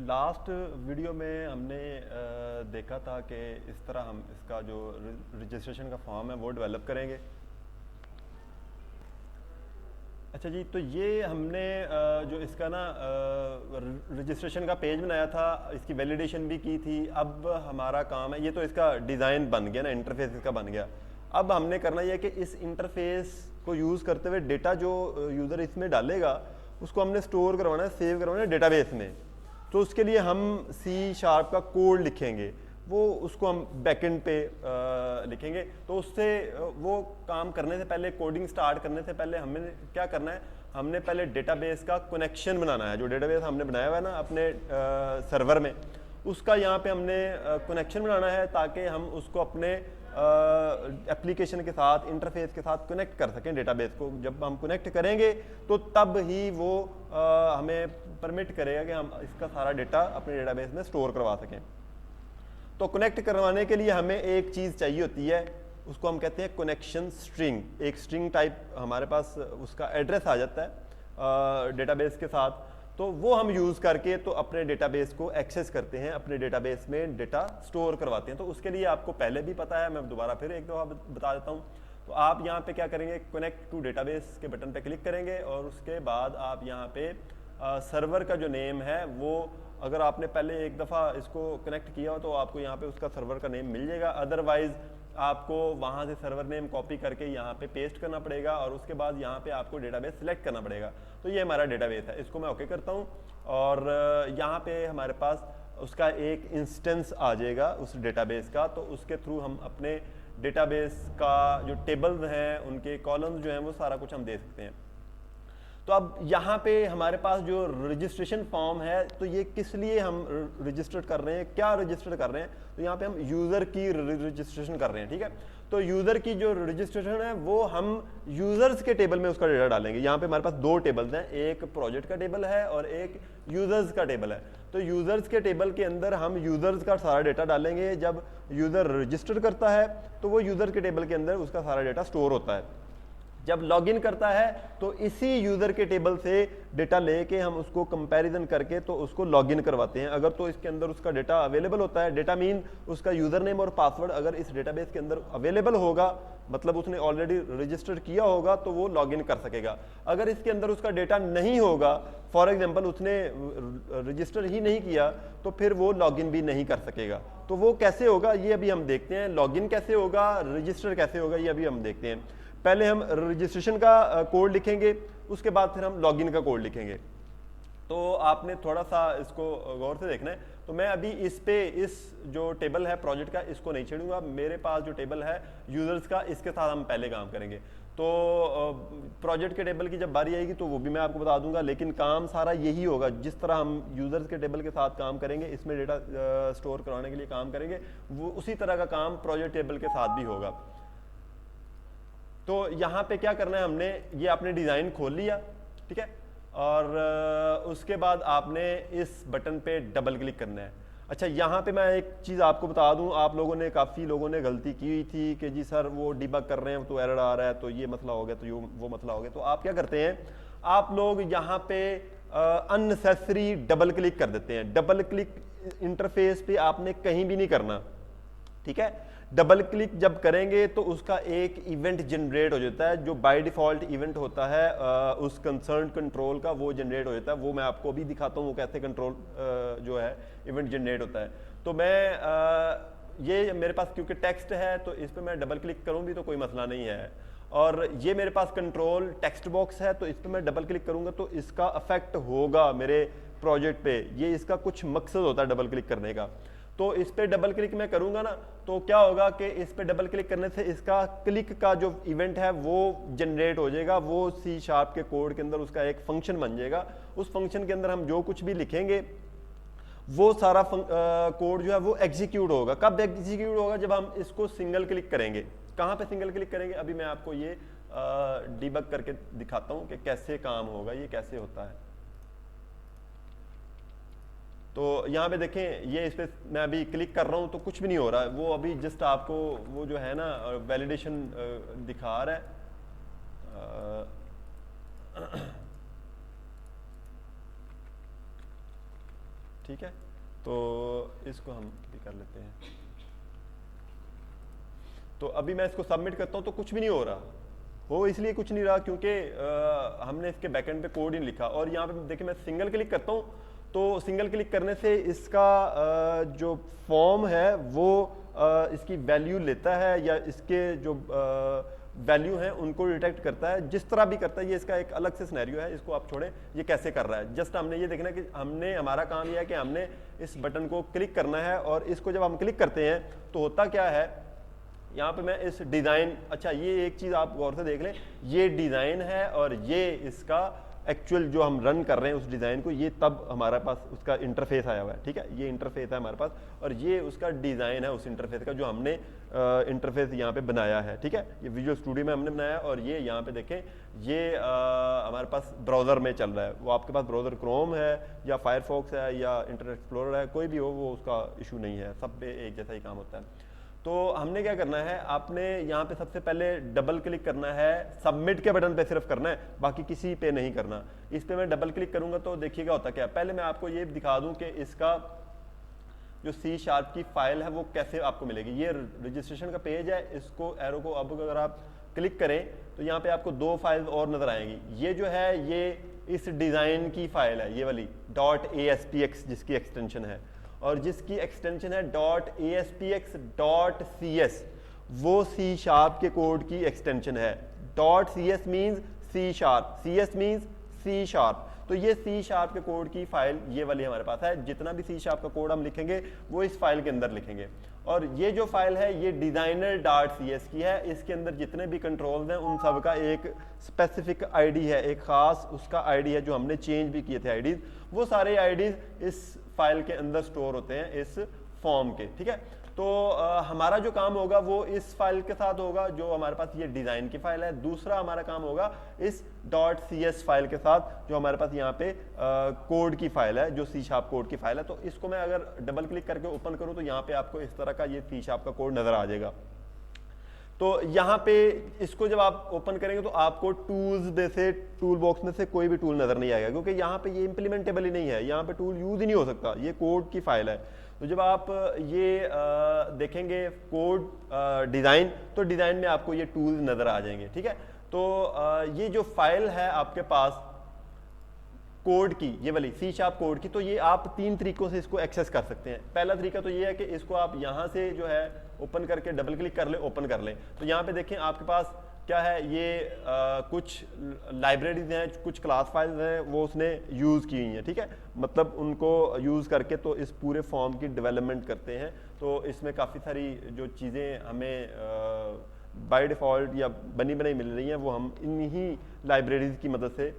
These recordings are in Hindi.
लास्ट वीडियो में हमने देखा था कि इस तरह हम इसका जो रजिस्ट्रेशन का फॉर्म है वो डेवलप करेंगे। अच्छा जी, तो ये हमने जो इसका ना रजिस्ट्रेशन का पेज बनाया था, इसकी वैलिडेशन भी की थी। अब हमारा काम है, ये तो इसका डिज़ाइन बन गया ना, इंटरफेस इसका बन गया। अब हमने करना ये है कि इस इंटरफेस को यूज़ करते हुए डेटा जो यूज़र इसमें डालेगा उसको हमने स्टोर करवाना है, सेव करवाना है डेटाबेस में। तो उसके लिए हम C# का कोड लिखेंगे, वो उसको हम बैकएंड पे लिखेंगे। तो उससे वो काम करने से पहले, कोडिंग स्टार्ट करने से पहले हमें क्या करना है, हमने पहले डेटाबेस का कनेक्शन बनाना है। जो डेटाबेस हमने बनाया हुआ है ना अपने सर्वर में, उसका यहाँ पे हमने कनेक्शन बनाना है ताकि हम उसको अपने एप्लीकेशन के साथ, इंटरफेस के साथ कनेक्ट कर सकें डेटाबेस को। जब हम कनेक्ट करेंगे तो तब ही वो हमें परमिट करेगा कि हम इसका सारा डेटा अपने डेटाबेस में स्टोर करवा सकें। तो कनेक्ट करवाने के लिए हमें एक चीज़ चाहिए होती है, उसको हम कहते हैं कनेक्शन स्ट्रिंग। एक स्ट्रिंग टाइप हमारे पास उसका एड्रेस आ जाता है डेटाबेस के साथ, तो वो हम यूज़ करके तो अपने डेटाबेस को एक्सेस करते हैं, अपने डेटाबेस में डेटा स्टोर करवाते हैं। तो उसके लिए आपको पहले भी पता है, मैं दोबारा फिर एक दफ़ा बता देता हूँ। तो आप यहाँ पे क्या करेंगे, कनेक्ट टू डेटाबेस के बटन पे क्लिक करेंगे और उसके बाद आप यहाँ पे सर्वर का जो नेम है वो, अगर आपने पहले एक दफ़ा इसको कनेक्ट किया हो तो आपको यहाँ पे उसका सर्वर का नेम मिल जाएगा। अदरवाइज़ आपको वहाँ से सर्वर नेम कॉपी करके यहाँ पे पेस्ट करना पड़ेगा और उसके बाद यहाँ पे आपको डेटाबेस सिलेक्ट करना पड़ेगा। तो ये हमारा डेटाबेस है, इसको मैं ओके करता हूँ और यहाँ पे हमारे पास उसका एक इंस्टेंस आ जाएगा उस डेटाबेस का। तो उसके थ्रू हम अपने डेटाबेस का जो टेबल्स हैं, उनके कॉलम्स जो हैं, वो सारा कुछ हम दे सकते हैं। तो अब यहाँ पे हमारे पास जो रजिस्ट्रेशन फॉर्म है, तो ये किस लिए हम रजिस्टर कर रहे हैं, क्या रजिस्टर कर रहे हैं, तो यहाँ पे हम यूज़र की रजिस्ट्रेशन कर रहे हैं। ठीक है, तो यूज़र की जो रजिस्ट्रेशन है वो हम यूज़र्स के टेबल में उसका डेटा डालेंगे। यहाँ पे हमारे पास दो टेबल्स हैं, एक प्रोजेक्ट का टेबल है और एक यूज़र्स का टेबल है। तो यूज़र्स के टेबल के अंदर हम यूज़र्स का सारा डेटा डालेंगे। जब यूज़र रजिस्टर करता है तो वो यूज़र के टेबल के अंदर उसका सारा डेटा स्टोर होता है। जब लॉगिन करता है तो इसी यूज़र के टेबल से डेटा लेके हम उसको कंपैरिजन करके तो उसको लॉगिन करवाते हैं। अगर तो इसके अंदर उसका डेटा अवेलेबल होता है, डेटा मीन उसका यूज़र नेम और पासवर्ड अगर इस डेटाबेस के अंदर अवेलेबल होगा, मतलब उसने ऑलरेडी रजिस्टर किया होगा, तो वो लॉगिन कर सकेगा। अगर इसके अंदर उसका डेटा नहीं होगा, फॉर एग्जांपल उसने रजिस्टर ही नहीं किया, तो फिर वो लॉगिन भी नहीं कर सकेगा। तो वो कैसे होगा ये अभी हम देखते हैं, लॉगिन कैसे होगा, रजिस्टर कैसे होगा, ये अभी हम देखते हैं। पहले हम रजिस्ट्रेशन का कोड लिखेंगे, उसके बाद फिर हम लॉगिन का कोड लिखेंगे। तो आपने थोड़ा सा इसको गौर से देखना है। तो मैं अभी इस जो टेबल है प्रोजेक्ट का, इसको नहीं छेड़ूंगा। मेरे पास जो टेबल है यूजर्स का, इसके साथ हम पहले काम करेंगे। तो प्रोजेक्ट के टेबल की जब बारी आएगी तो वो भी मैं आपको बता दूंगा, लेकिन काम सारा यही होगा। जिस तरह हम यूजर्स के टेबल के साथ काम करेंगे, इसमें डेटा स्टोर कराने के लिए काम करेंगे, वो उसी तरह का काम प्रोजेक्ट टेबल के साथ भी होगा। तो यहाँ पे क्या करना है, हमने ये आपने डिज़ाइन खोल लिया, ठीक है, और उसके बाद आपने इस बटन पे डबल क्लिक करना है। अच्छा, यहाँ पे मैं एक चीज़ आपको बता दूँ, आप लोगों ने, काफ़ी लोगों ने गलती की हुई थी कि जी सर वो डिबग कर रहे हैं तो एरर आ रहा है, तो ये मसला हो गया, तो ये वो मसला हो गया। तो आप क्या करते हैं, आप लोग यहाँ पे अननेसेसरी डबल क्लिक कर देते हैं। डबल क्लिक इंटरफेस पे आपने कहीं भी नहीं करना, ठीक है। डबल क्लिक जब करेंगे तो उसका एक इवेंट जनरेट हो जाता है, जो बाय डिफॉल्ट इवेंट होता है उस कंसर्न कंट्रोल का, वो जनरेट हो जाता है। वो मैं आपको अभी दिखाता हूँ वो कैसे कंट्रोल जो है इवेंट जनरेट होता है। तो मैं ये मेरे पास क्योंकि टेक्स्ट है तो इस पर मैं डबल क्लिक करूँ भी तो कोई मसला नहीं है। और ये मेरे पास कंट्रोल टेक्स्ट बॉक्स है, तो इस पर मैं डबल क्लिक करूँगा तो इसका अफेक्ट होगा मेरे प्रोजेक्ट पे। ये इसका कुछ मकसद होता है डबल क्लिक करने का। तो इस पे डबल क्लिक मैं करूंगा ना, तो क्या होगा कि इस पे डबल क्लिक करने से इसका क्लिक का जो इवेंट है वो जनरेट हो जाएगा। वो C# के कोड के अंदर उसका एक फंक्शन बन जाएगा। उस फंक्शन के अंदर हम जो कुछ भी लिखेंगे वो सारा कोड जो है वो एग्जीक्यूट होगा। कब एग्जीक्यूट होगा, जब हम इसको सिंगल क्लिक करेंगे। कहाँ पे सिंगल क्लिक करेंगे, अभी मैं आपको ये डिबग करके दिखाता हूँ कि कैसे काम होगा, ये कैसे होता है। तो यहाँ पे देखें, ये इस पर मैं अभी क्लिक कर रहा हूँ तो कुछ भी नहीं हो रहा है। वो अभी जस्ट आपको वो जो है ना वैलिडेशन दिखा रहा है। ठीक है, तो इसको हम भी कर लेते हैं। तो अभी मैं इसको सबमिट करता हूँ तो कुछ भी नहीं हो रहा, हो इसलिए कुछ नहीं रहा क्योंकि हमने इसके बैकएंड पे कोड ही नहीं लिखा। और यहाँ पे देखिए मैं सिंगल क्लिक करता हूँ तो सिंगल क्लिक करने से इसका जो फॉर्म है वो इसकी वैल्यू लेता है या इसके जो वैल्यू हैं उनको डिटेक्ट करता है, जिस तरह भी करता है। ये इसका एक अलग से सिनेरियो है, इसको आप छोड़ें, ये कैसे कर रहा है। जस्ट हमने ये देखना कि हमारा काम यह है कि हमने इस बटन को क्लिक करना है और इसको जब हम क्लिक करते हैं तो होता क्या है, यहाँ पे मैं इस डिज़ाइन, अच्छा ये एक चीज़ आप गौर से देख लें, ये डिज़ाइन है और ये इसका एक्चुअल जो हम रन कर रहे हैं उस डिज़ाइन को, ये तब हमारे पास उसका इंटरफेस आया हुआ है। ठीक है, ये इंटरफेस है हमारे पास और ये उसका डिज़ाइन है उस इंटरफेस का जो हमने इंटरफेस यहाँ पे बनाया है। ठीक है, ये विजुअल स्टूडियो में हमने बनाया और ये यहाँ पे देखें, ये हमारे पास ब्राउज़र में चल रहा है। वो आपके पास ब्राउज़र क्रोम है या फायरफॉक्स है या इंटरनेट एक्सप्लोरर है, कोई भी हो, वो उसका इशू नहीं है, सब पे एक जैसा ही काम होता है। तो हमने क्या करना है, आपने यहाँ पे सबसे पहले डबल क्लिक करना है, सबमिट के बटन पे सिर्फ करना है, बाकी किसी पे नहीं करना। इस पे मैं डबल क्लिक करूंगा तो देखिएगा होता क्या है। पहले मैं आपको ये दिखा दूं कि इसका जो C# की फाइल है वो कैसे आपको मिलेगी। ये रजिस्ट्रेशन का पेज है, इसको एरो को अब अगर आप क्लिक करें तो यहाँ पे आपको 2 फाइल्स और नजर आएंगी। ये जो है ये इस डिज़ाइन की फाइल है, ये वाली .aspx जिसकी एक्सटेंशन है, और जिसकी एक्सटेंशन है .aspx.cs, वो C# के कोड की एक्सटेंशन है। .cs means C#, CS means C#। तो ये C# के कोड की फाइल ये वाली हमारे पास है। जितना भी C# का कोड हम लिखेंगे वो इस फाइल के अंदर लिखेंगे। और ये जो फाइल है ये designer.cs की है। इसके अंदर जितने भी कंट्रोल्स हैं उन सब का एक स्पेसिफिक आईडी है, एक खास उसका आईडी है जो हमने चेंज भी किए थे आईडीज। वो सारे आईडीज इस फाइल के अंदर स्टोर होते हैं इस फॉर्म के। ठीक है, तो हमारा जो काम होगा वो इस फाइल के साथ होगा जो हमारे पास ये डिज़ाइन की फाइल है। दूसरा हमारा काम होगा इस .cs फाइल के साथ जो हमारे पास यहाँ पे कोड की फाइल है, जो C# कोड की फाइल है। तो इसको मैं अगर डबल क्लिक करके ओपन करूँ तो यहाँ पे आपको इस तरह का ये C# का कोड नज़र आ जाएगा। तो यहाँ पे इसको जब आप ओपन करेंगे तो आपको टूल्स में से, टूल बॉक्स में से कोई भी टूल नज़र नहीं आएगा, क्योंकि यहाँ पे ये इम्प्लीमेंटेबल ही नहीं है, यहाँ पे टूल यूज़ ही नहीं हो सकता, ये कोड की फाइल है। तो जब आप ये देखेंगे कोड डिज़ाइन, तो डिज़ाइन में आपको ये टूल्स नज़र आ जाएंगे। ठीक है, तो ये जो फाइल है आपके पास कोड की, ये वाली C# कोड की, तो ये आप 3 तरीकों से इसको एक्सेस कर सकते हैं। पहला तरीका तो ये है कि इसको आप यहाँ से जो है ओपन करके डबल क्लिक कर लें, ओपन कर लें। तो यहाँ पे देखें आपके पास क्या है, ये कुछ लाइब्रेरीज हैं, कुछ क्लास फाइल्स हैं, वो उसने यूज़ की हुई हैं। ठीक है, मतलब उनको यूज़ करके तो इस पूरे फॉर्म की डेवलपमेंट करते हैं। तो इसमें काफ़ी सारी जो चीज़ें हमें बाय डिफ़ॉल्ट या बनी बनाई मिल रही हैं वो हम इन्हीं लाइब्रेरीज की मदद से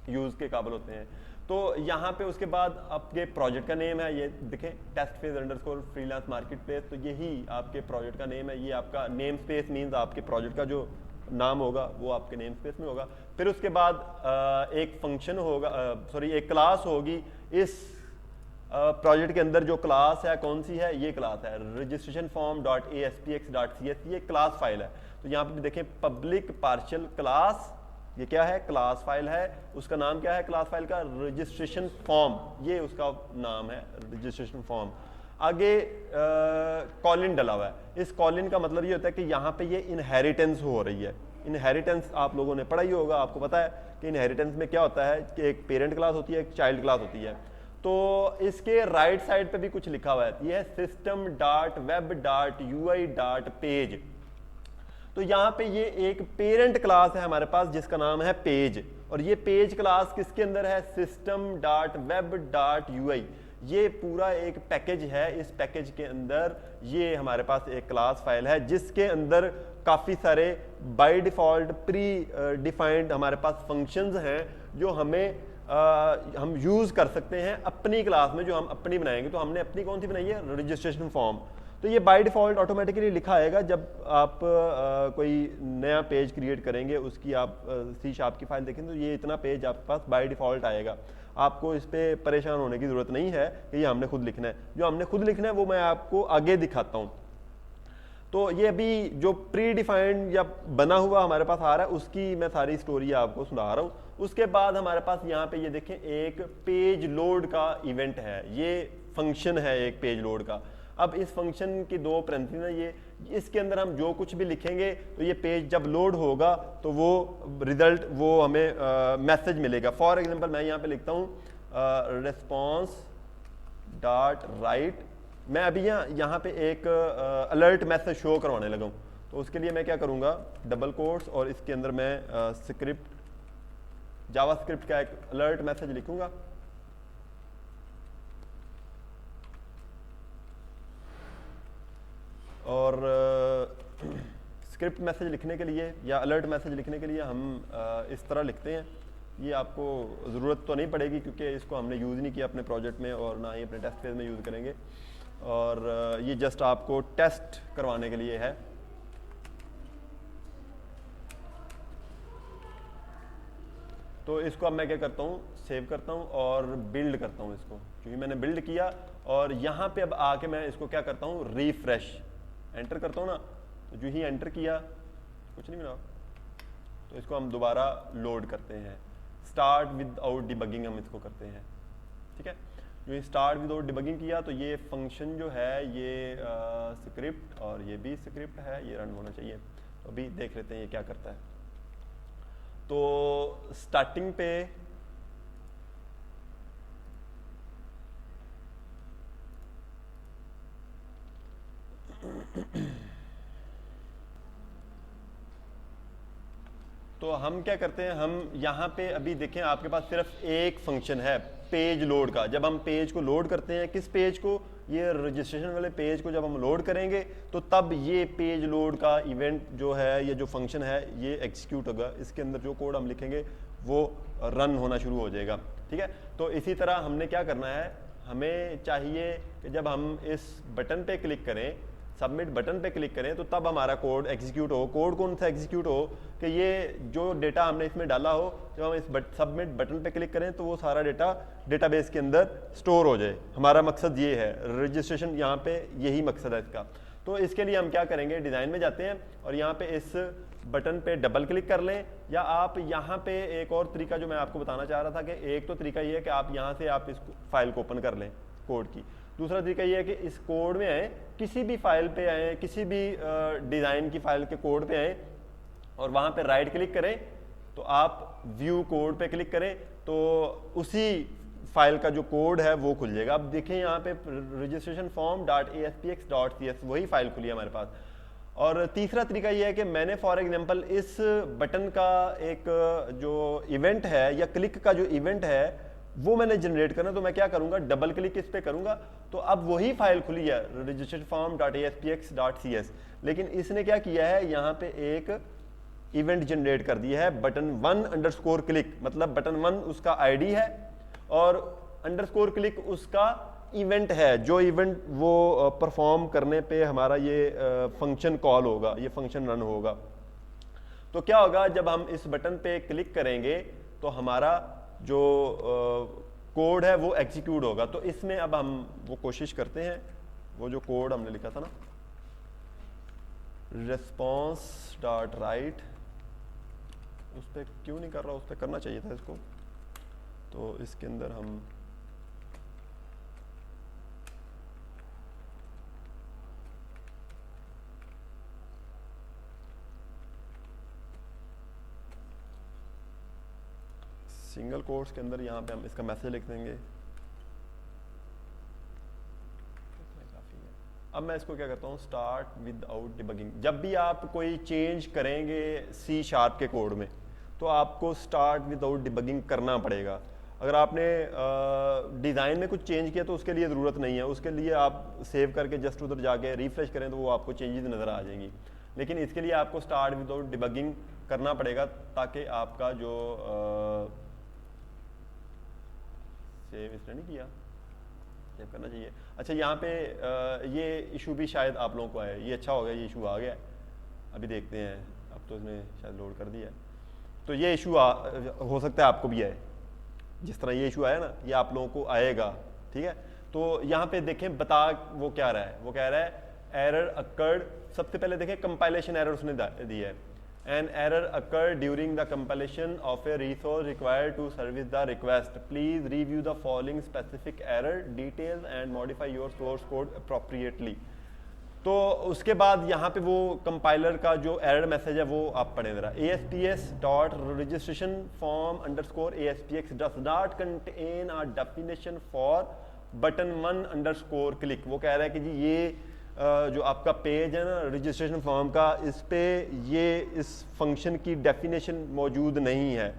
यूज़ के काबिल होते हैं। तो यहाँ पे उसके बाद आपके प्रोजेक्ट का नेम है, ये देखें testphase_freelance marketplace, तो यही आपके प्रोजेक्ट का नेम है। ये आपका नेम स्पेस मीन्स आपके प्रोजेक्ट का जो नाम होगा वो आपके नेम स्पेस में होगा। फिर उसके बाद एक फंक्शन होगा, एक क्लास होगी। इस प्रोजेक्ट के अंदर जो क्लास है कौन सी है, ये क्लास है रजिस्ट्रेशन फॉर्म .aspx.cs, ये क्लास फाइल है। तो यहाँ पे देखें पब्लिक पार्शियल क्लास, ये क्या है, क्लास फाइल है। उसका नाम क्या है क्लास फाइल का, रजिस्ट्रेशन फॉर्म, ये उसका नाम है रजिस्ट्रेशन फॉर्म। आगे कॉलिन डला हुआ है। इस कॉलिन का मतलब ये होता है कि यहाँ पे ये इनहेरिटेंस हो रही है। इनहेरिटेंस आप लोगों ने पढ़ा ही होगा, आपको पता है कि इनहेरिटेंस में क्या होता है कि एक पेरेंट क्लास होती है, एक चाइल्ड क्लास होती है। तो इसके राइट साइड पे भी कुछ लिखा हुआ है, ये है system.web.ui.page। तो यहाँ पे ये एक पेरेंट क्लास है हमारे पास जिसका नाम है पेज, और ये पेज क्लास किसके अंदर है, system.web.ui। ये पूरा एक पैकेज है। इस पैकेज के अंदर ये हमारे पास एक क्लास फाइल है जिसके अंदर काफ़ी सारे बाय डिफ़ॉल्ट प्री डिफाइंड हमारे पास फंक्शंस हैं जो हम यूज़ कर सकते हैं अपनी क्लास में, जो हम अपनी बनाएंगे। तो हमने अपनी कौन सी बनाई है, रजिस्ट्रेशन फॉर्म। तो ये बाय डिफ़ॉल्ट ऑटोमेटिकली लिखा आएगा जब आप कोई नया पेज क्रिएट करेंगे, उसकी आप C# की फाइल देखें तो ये इतना पेज आपके पास बाय डिफ़ॉल्ट आएगा। आपको इस पर परेशान होने की ज़रूरत नहीं है कि ये हमने खुद लिखना है। जो हमने खुद लिखना है वो मैं आपको आगे दिखाता हूँ। तो ये अभी जो प्री डिफाइंड या बना हुआ हमारे पास आ रहा है उसकी मैं सारी स्टोरी आपको सुना रहा हूँ। उसके बाद हमारे पास यहाँ पे ये देखें एक पेज लोड का इवेंट है, ये फंक्शन है एक पेज लोड का। अब इस फंक्शन की दो पैरेंथेसिस हैं, ये इसके अंदर हम जो कुछ भी लिखेंगे तो ये पेज जब लोड होगा तो वो रिजल्ट वो हमें मैसेज मिलेगा। फॉर एग्जांपल मैं यहाँ पे लिखता हूँ रिस्पॉन्स डॉट राइट, मैं अभी यहाँ पे एक अलर्ट मैसेज शो करवाने लगा हूँ। तो उसके लिए मैं क्या करूँगा, डबल कोट्स और इसके अंदर मैं स्क्रिप्ट जावास्क्रिप्ट का एक अलर्ट मैसेज लिखूँगा। और स्क्रिप्ट मैसेज लिखने के लिए या अलर्ट मैसेज लिखने के लिए हम इस तरह लिखते हैं। ये आपको ज़रूरत तो नहीं पड़ेगी क्योंकि इसको हमने यूज़ नहीं किया अपने प्रोजेक्ट में और ना ही अपने टेस्ट फेज में यूज़ करेंगे, और ये जस्ट आपको टेस्ट करवाने के लिए है। तो इसको अब मैं क्या करता हूँ, सेव करता हूँ और बिल्ड करता हूँ इसको। क्योंकि मैंने बिल्ड किया और यहाँ पे अब आके मैं इसको क्या करता हूँ, रिफ्रेश एंटर करता हूँ ना, तो जो ही एंटर किया कुछ नहीं मिला, तो इसको हम दोबारा लोड करते हैं। स्टार्ट विदाउट डिबगिंग हम इसको करते हैं, ठीक है। जो स्टार्ट विदाउट डिबगिंग किया तो ये फंक्शन जो है ये स्क्रिप्ट और ये भी स्क्रिप्ट है, ये रन होना चाहिए। तो अभी देख लेते हैं ये क्या करता है। तो स्टार्टिंग पे तो हम क्या करते हैं, हम यहाँ पे अभी देखें आपके पास सिर्फ एक फंक्शन है पेज लोड का। जब हम पेज को लोड करते हैं, किस पेज को, ये रजिस्ट्रेशन वाले पेज को जब हम लोड करेंगे तो तब ये पेज लोड का इवेंट जो है, ये जो फंक्शन है ये एग्जीक्यूट होगा। इसके अंदर जो कोड हम लिखेंगे वो रन होना शुरू हो जाएगा, ठीक है। तो इसी तरह हमने क्या करना है, हमें चाहिए कि जब हम इस बटन पे क्लिक करें, सबमिट बटन पे क्लिक करें, तो तब हमारा कोड एग्जीक्यूट हो। कोड कौन सा एग्जीक्यूट हो कि ये जो डेटा हमने इसमें डाला हो, जब हम इस सबमिट बटन पे क्लिक करें तो वो सारा डेटा डेटाबेस के अंदर स्टोर हो जाए। हमारा मकसद ये है, रजिस्ट्रेशन यहाँ पे यही मकसद है इसका। तो इसके लिए हम क्या करेंगे, डिज़ाइन में जाते हैं और यहाँ पे इस बटन पे डबल क्लिक कर लें, या आप यहाँ पे एक और तरीका जो मैं आपको बताना चाह रहा था कि एक तो तरीका ये है कि आप यहाँ से आप इस फाइल को ओपन कर लें कोड की। दूसरा तरीका ये है कि इस कोड में आए, किसी भी फाइल पे आए, किसी भी डिज़ाइन की फाइल के कोड पे आए और वहाँ पे राइट क्लिक करें, तो आप व्यू कोड पे क्लिक करें तो उसी फाइल का जो कोड है वो खुल जाएगा। अब देखें यहाँ पे रजिस्ट्रेशन फॉर्म .aspx.cs वही फाइल खुली है हमारे पास। और तीसरा तरीका ये है कि मैंने फॉर एग्जांपल इस बटन का एक जो इवेंट है या क्लिक का जो इवेंट है वो मैंने जनरेट करना, तो मैं क्या करूंगा, डबल क्लिक इस पे करूंगा तो अब वही फाइल खुली है रजिस्ट्रेशन फॉर्म .aspx.cs। लेकिन इसने क्या किया है, यहाँ पे एक इवेंट जनरेट कर दिया है बटन 1 क्लिक, मतलब बटन 1 उसका आईडी है और अंडरस्कोर क्लिक उसका इवेंट है। जो इवेंट वो परफॉर्म करने पे हमारा ये फंक्शन कॉल होगा, ये फंक्शन रन होगा। तो क्या होगा, जब हम इस बटन पे क्लिक करेंगे तो हमारा जो कोड है वो एग्जीक्यूट होगा। तो इसमें अब हम वो कोशिश करते हैं, वो जो कोड हमने लिखा था ना, response.write, उस पर क्यों नहीं कर रहा, उस पर करना चाहिए था इसको। तो इसके अंदर हम सिंगल कोट्स के अंदर यहाँ पे हम इसका मैसेज लिख देंगे। अब मैं इसको क्या करता हूँ, स्टार्ट विदाउट डिबगिंग। जब भी आप कोई चेंज करेंगे C# के कोड में तो आपको स्टार्ट विदाउट डिबगिंग करना पड़ेगा। अगर आपने डिज़ाइन में कुछ चेंज किया तो उसके लिए ज़रूरत नहीं है, उसके लिए आप सेव करके जस्ट उधर जाके रिफ्रेश करें तो वो आपको चेंजेस नज़र आ जाएंगी। लेकिन इसके लिए आपको स्टार्ट विदाउट डिबगिंग करना पड़ेगा ताकि आपका जो सेव इसने नहीं किया, सेव करना चाहिए। अच्छा, यहाँ पे ये इशू भी शायद आप लोगों को आया, ये अच्छा हो गया, ये इशू आ गया। अभी देखते हैं, अब तो इसने शायद लोड कर दिया है। तो ये इशू हो सकता है आपको भी आए, जिस तरह ये इशू आया ना, ये आप लोगों को आएगा, ठीक है। तो यहाँ पे देखें बता वो क्या रहा है, वो कह रहा है एरर अकर्ड सबसे पहले देखें कंपाइलेशन एरर उसने दिया है, an error occur during the compilation of a resource required to service the request, please review the following specific error details and modify your source code appropriately. तो उसके बाद यहाँ पे वो कंपाइलर का जो एरर मैसेज है वो आप पढ़ें जरा, ASPS.registration form_ASPX does not contain a definition for button 1_click। वो कह रहा है कि जी ये जो आपका पेज है ना रजिस्ट्रेशन फॉर्म का, इस पे ये इस फंक्शन की डेफिनेशन मौजूद नहीं है,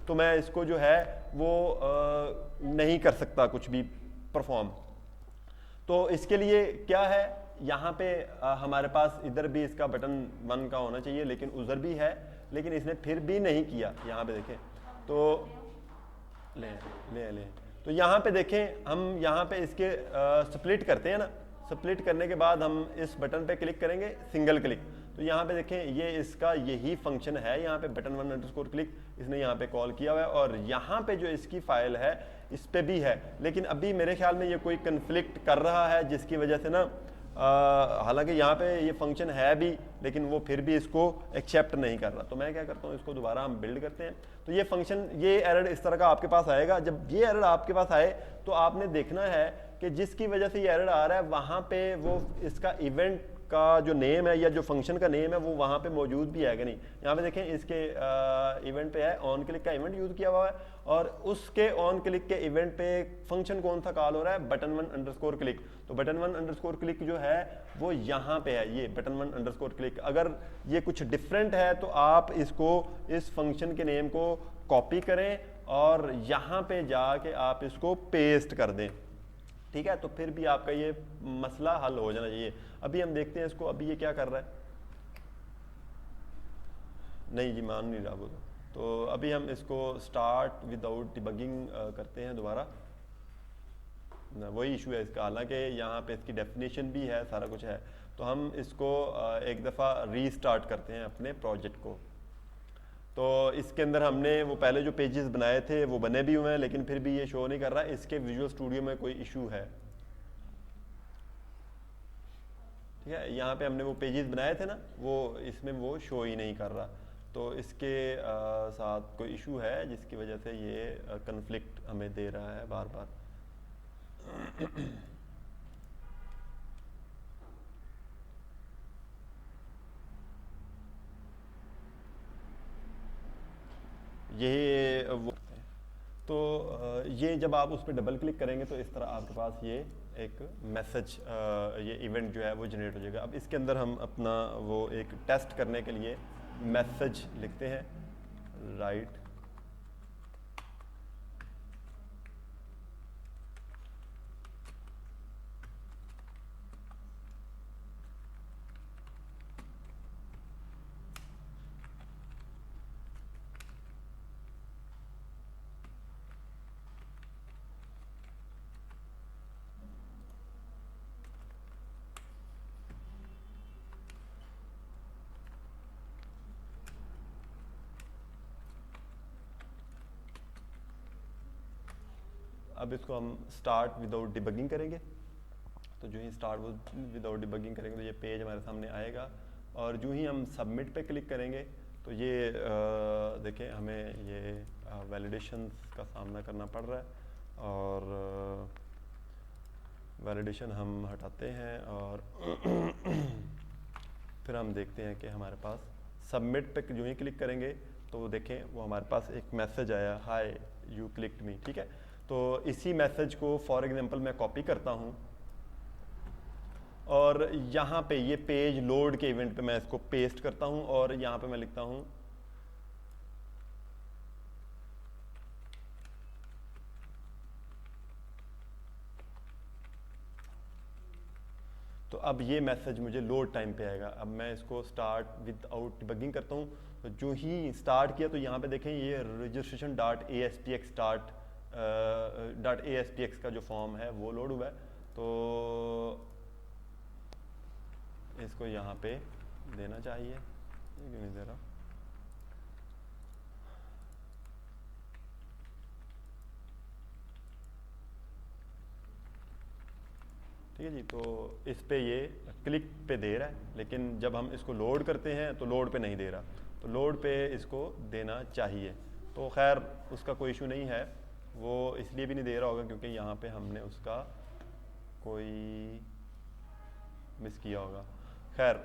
तो मैं इसको जो है वो नहीं कर सकता कुछ भी परफॉर्म। तो इसके लिए क्या है, यहाँ पे हमारे पास इधर भी इसका बटन 1 का होना चाहिए, लेकिन उधर भी है, लेकिन इसने फिर भी नहीं किया। यहाँ पे देखें तो ले तो यहाँ पे देखें, हम यहाँ पे इसके स्प्लिट करते हैं ना, स्प्लिट करने के बाद हम इस बटन पे क्लिक करेंगे, सिंगल क्लिक, तो यहाँ पे देखें ये इसका यही फंक्शन है, यहाँ पे बटन 1_click इसने यहाँ पे कॉल किया हुआ है, और यहाँ पे जो इसकी फाइल है इस पे भी है, लेकिन अभी मेरे ख्याल में ये कोई कन्फ्लिक्ट कर रहा है, जिसकी वजह से ना हालांकि यहाँ पे ये फंक्शन है भी, लेकिन वो फिर भी इसको एक्सेप्ट नहीं कर रहा। तो मैं क्या करता हूँ, इसको दोबारा हम बिल्ड करते हैं। तो ये फंक्शन, ये एरर इस तरह का आपके पास आएगा। जब ये एरर आपके पास आए तो आपने देखना है कि जिसकी वजह से ये एरर आ रहा है वहाँ पे वो इसका इवेंट का जो नेम है या जो फंक्शन का नेम है वो वहाँ पे मौजूद भी है कि नहीं। यहाँ पे देखें इसके इवेंट पे है, ऑन क्लिक का इवेंट यूज़ किया हुआ है, और उसके ऑन क्लिक के इवेंट पे फंक्शन कौन सा कॉल हो रहा है, बटन 1_click। तो बटन 1_click जो है वो यहाँ पे है, ये बटन 1_click। अगर ये कुछ डिफरेंट है तो आप इसको, इस फंक्शन के नेम को कॉपी करें और यहाँ पे जाके आप इसको पेस्ट कर दें, ठीक है। तो फिर भी आपका ये मसला हल हो जाना चाहिए। अभी हम देखते हैं इसको, अभी ये क्या कर रहा है, नहीं जी मान नहीं रहा वो। तो अभी हम इसको स्टार्ट विदाउट डिबगिंग करते हैं दोबारा, वही इशू है इसका, हालांकि यहाँ पे इसकी डेफिनेशन भी है, सारा कुछ है। तो हम इसको एक दफ़ा रीस्टार्ट करते हैं अपने प्रोजेक्ट को। तो इसके अंदर हमने वो पहले जो पेजेस बनाए थे वो बने भी हुए हैं, लेकिन फिर भी ये शो नहीं कर रहा, इसके विजुअल स्टूडियो में कोई इशू है, ठीक है। यहाँ पे हमने वो पेजेस बनाए थे ना, वो इसमें वो शो ही नहीं कर रहा। तो इसके साथ कोई इशू है जिसकी वजह से ये कन्फ्लिक्ट हमें दे रहा है बार बार। ये वो, तो ये जब आप उस पर डबल क्लिक करेंगे तो इस तरह आपके पास ये एक मैसेज, ये इवेंट जो है वो जनरेट हो जाएगा। अब इसके अंदर हम अपना वो एक टेस्ट करने के लिए मैसेज लिखते हैं, राइट अब इसको हम स्टार्ट विदाउट डिबगिंग करेंगे। तो जो ही स्टार्ट विदाउट डिबगिंग करेंगे तो ये पेज हमारे सामने आएगा, और जो ही हम सबमिट पे क्लिक करेंगे तो ये देखें हमें ये वैलिडेशंस का सामना करना पड़ रहा है, और वैलिडेशन हम हटाते हैं और फिर हम देखते हैं कि हमारे पास सबमिट पे जो ही क्लिक करेंगे तो देखें वो हमारे पास एक मैसेज आया, हाय यू क्लिक्ड मी, ठीक है। तो इसी मैसेज को फॉर एग्जांपल मैं कॉपी करता हूं और यहाँ पे ये पेज लोड के इवेंट पे मैं इसको पेस्ट करता हूं, और यहाँ पे मैं लिखता हूं तो अब ये मैसेज मुझे लोड टाइम पे आएगा। अब मैं इसको स्टार्ट विदाउट डिबगिंग करता हूँ, तो जो ही स्टार्ट किया तो यहाँ पे देखें ये रजिस्ट्रेशन डॉट ASPX का जो फॉर्म है वो लोड हुआ है। तो इसको यहाँ पे देना चाहिए, ये क्यों नहीं दे रहा। ठीक है जी। तो इस पे ये क्लिक पे दे रहा है, लेकिन जब हम इसको लोड करते हैं तो लोड पे नहीं दे रहा, तो लोड पे इसको देना चाहिए। तो खैर उसका कोई इशू नहीं है, वो इसलिए भी नहीं दे रहा होगा क्योंकि यहाँ पे हमने उसका कोई मिस किया होगा। खैर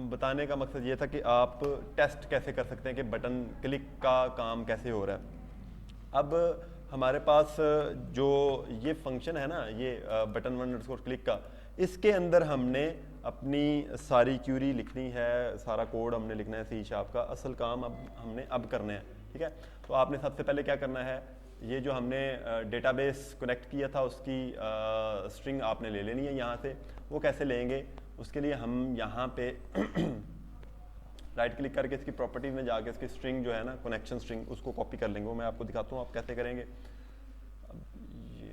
बताने का मकसद ये था कि आप टेस्ट कैसे कर सकते हैं कि बटन क्लिक का काम कैसे हो रहा है। अब हमारे पास जो ये फंक्शन है ना, ये button1_click का, इसके अंदर हमने अपनी सारी क्यूरी लिखनी है, सारा कोड हमने लिखना है C# का। असल काम अब हमने करना है, ठीक है। तो आपने सबसे पहले क्या करना है, ये जो हमने डेटाबेस कनेक्ट किया था उसकी स्ट्रिंग आपने ले लेनी है यहाँ से। वो कैसे लेंगे, उसके लिए हम यहाँ पे राइट क्लिक करके इसकी प्रॉपर्टीज में जाके इसकी स्ट्रिंग जो है ना, कनेक्शन स्ट्रिंग, उसको कॉपी कर लेंगे। वो मैं आपको दिखाता हूँ आप कैसे करेंगे। अब ये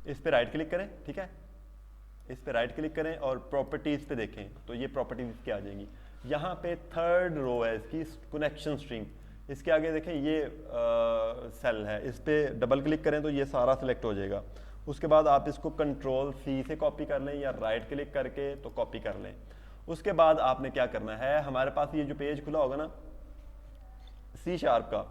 इस पे राइट क्लिक करें, ठीक है, इस पे राइट क्लिक करें और प्रॉपर्टीज पे देखें तो ये प्रॉपर्टीज इसके आ जाएंगी। यहाँ पे थर्ड रो है इसकी कनेक्शन स्ट्रिंग, इसके आगे देखें ये सेल है, इस पे डबल क्लिक करें तो ये सारा सिलेक्ट हो जाएगा। उसके बाद आप इसको Ctrl+C से कॉपी कर लें या राइट क्लिक करके तो कॉपी कर लें। उसके बाद आपने क्या करना है, हमारे पास ये जो पेज खुला होगा ना C# का,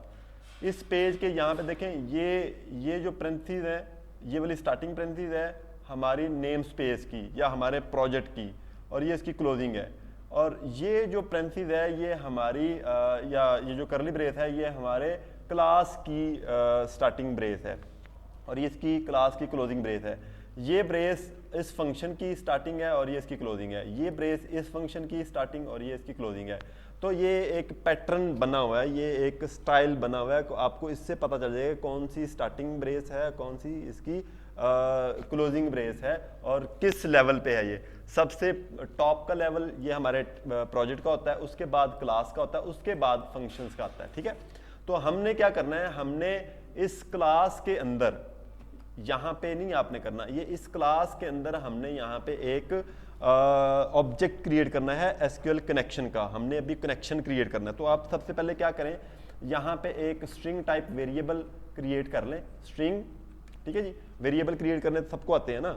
इस पेज के यहाँ पे देखें ये जो पेरेंथीज है, ये वाली स्टार्टिंग पेरेंथीज है हमारी नेम स्पेस की या हमारे प्रोजेक्ट की, और ये इसकी क्लोजिंग है। और ये जो पेरेंथीज है ये हमारी या ये जो करली ब्रेस है ये हमारे क्लास की स्टार्टिंग ब्रेस है, और ये इसकी क्लास की क्लोजिंग ब्रेस है। ये ब्रेस इस फंक्शन की स्टार्टिंग है और ये इसकी क्लोजिंग है। ये ब्रेस इस फंक्शन की स्टार्टिंग और ये इसकी क्लोजिंग है। तो ये एक पैटर्न बना हुआ है, ये एक स्टाइल बना हुआ है। आपको इससे पता चल जाएगा कौन सी स्टार्टिंग ब्रेस है, कौन सी इसकी क्लोजिंग ब्रेस है और किस लेवल पे है। ये सबसे टॉप का लेवल ये हमारे प्रोजेक्ट का होता है, उसके बाद क्लास का होता है, उसके बाद फंक्शंस का आता है, ठीक है। तो हमने क्या करना है, हमने इस क्लास के अंदर, यहाँ पे नहीं आपने करना, ये इस क्लास के अंदर हमने यहाँ पे एक ऑब्जेक्ट क्रिएट करना है SQL कनेक्शन का। हमने अभी कनेक्शन क्रिएट करना है। तो आप सबसे पहले क्या करें, यहाँ पे एक स्ट्रिंग टाइप वेरिएबल क्रिएट कर लें, स्ट्रिंग, ठीक है जी। वेरिएबल क्रिएट करने तो सबको आते हैं ना,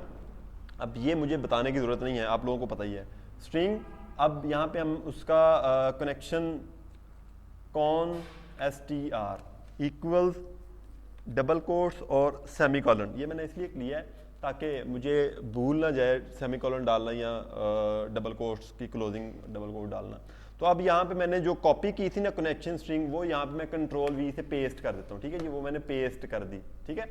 अब ये मुझे बताने की जरूरत नहीं है, आप लोगों को पता ही है। स्ट्रिंग, अब यहाँ पे हम उसका connection str equals double quotes और सेमीकोलन, ये मैंने इसलिए लिया है ताकि मुझे भूल ना जाए सेमीकोलन डालना या डबल कोट्स की क्लोजिंग डबल कोट डालना। तो अब यहाँ पे मैंने जो कॉपी की थी ना कनेक्शन स्ट्रिंग, वो यहाँ पे मैं Ctrl+V से पेस्ट कर देता हूँ, ठीक है जी। वो मैंने पेस्ट कर दी, ठीक है।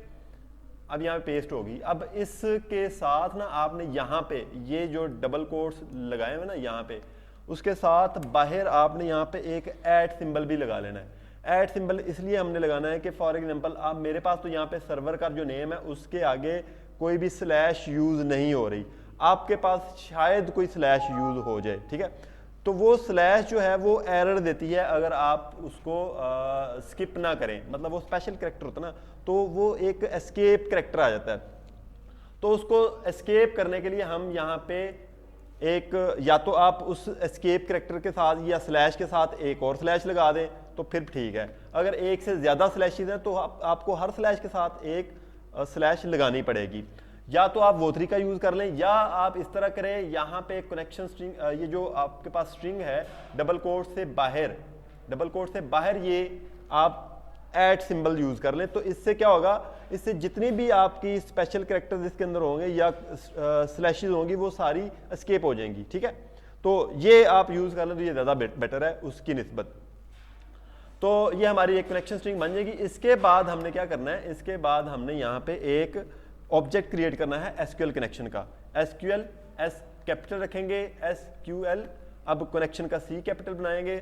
अब यहाँ पे पेस्ट होगी। अब इसके साथ ना आपने यहाँ पे ये जो डबल कोट्स लगाए हुए ना यहाँ पे, उसके साथ बाहर आपने यहाँ पे एक ऐट सिंबल भी लगा लेना है। ऐट सिंबल इसलिए हमने लगाना है कि फॉर एग्जांपल आप, मेरे पास तो यहाँ पे सर्वर का जो नेम है उसके आगे कोई भी स्लैश यूज नहीं हो रही, आपके पास शायद कोई स्लैश यूज हो जाए, ठीक है। तो वो स्लैश जो है वो एरर देती है अगर आप उसको स्किप ना करें, मतलब वो स्पेशल कैरेक्टर होता है ना, तो वो एक एस्केप कैरेक्टर आ जाता है। तो उसको एस्केप करने के लिए हम यहाँ पे एक, या तो आप उस एस्केप कैरेक्टर के साथ या स्लैश के साथ एक और स्लैश लगा दें तो फिर ठीक है। अगर एक से ज़्यादा स्लैशेज हैं तो आपको हर स्लैश के साथ एक स्लैश लगानी पड़ेगी। या तो आप वो तरीका यूज़ कर लें, या आप इस तरह करें, यहाँ पे कनेक्शन स्ट्रिंग, ये जो आपके पास स्ट्रिंग है डबल कोट से बाहर ये आप ऐट सिंबल यूज़ कर लें। तो इससे क्या होगा, इससे जितनी भी आपकी स्पेशल कैरेक्टर्स इसके अंदर होंगे या स्लैशेज होंगी वो सारी एस्केप हो जाएंगी, ठीक है। तो ये आप यूज़ कर लें तो ये ज़्यादा बेटर है उसकी निस्बत। तो ये हमारी एक कनेक्शन स्ट्रिंग बन जाएगी। इसके बाद हमने क्या करना है, इसके बाद हमने यहाँ पे एक ऑब्जेक्ट क्रिएट करना है SQL कनेक्शन का। SQL S कैपिटल रखेंगे, SQL, अब कनेक्शन का C कैपिटल बनाएंगे,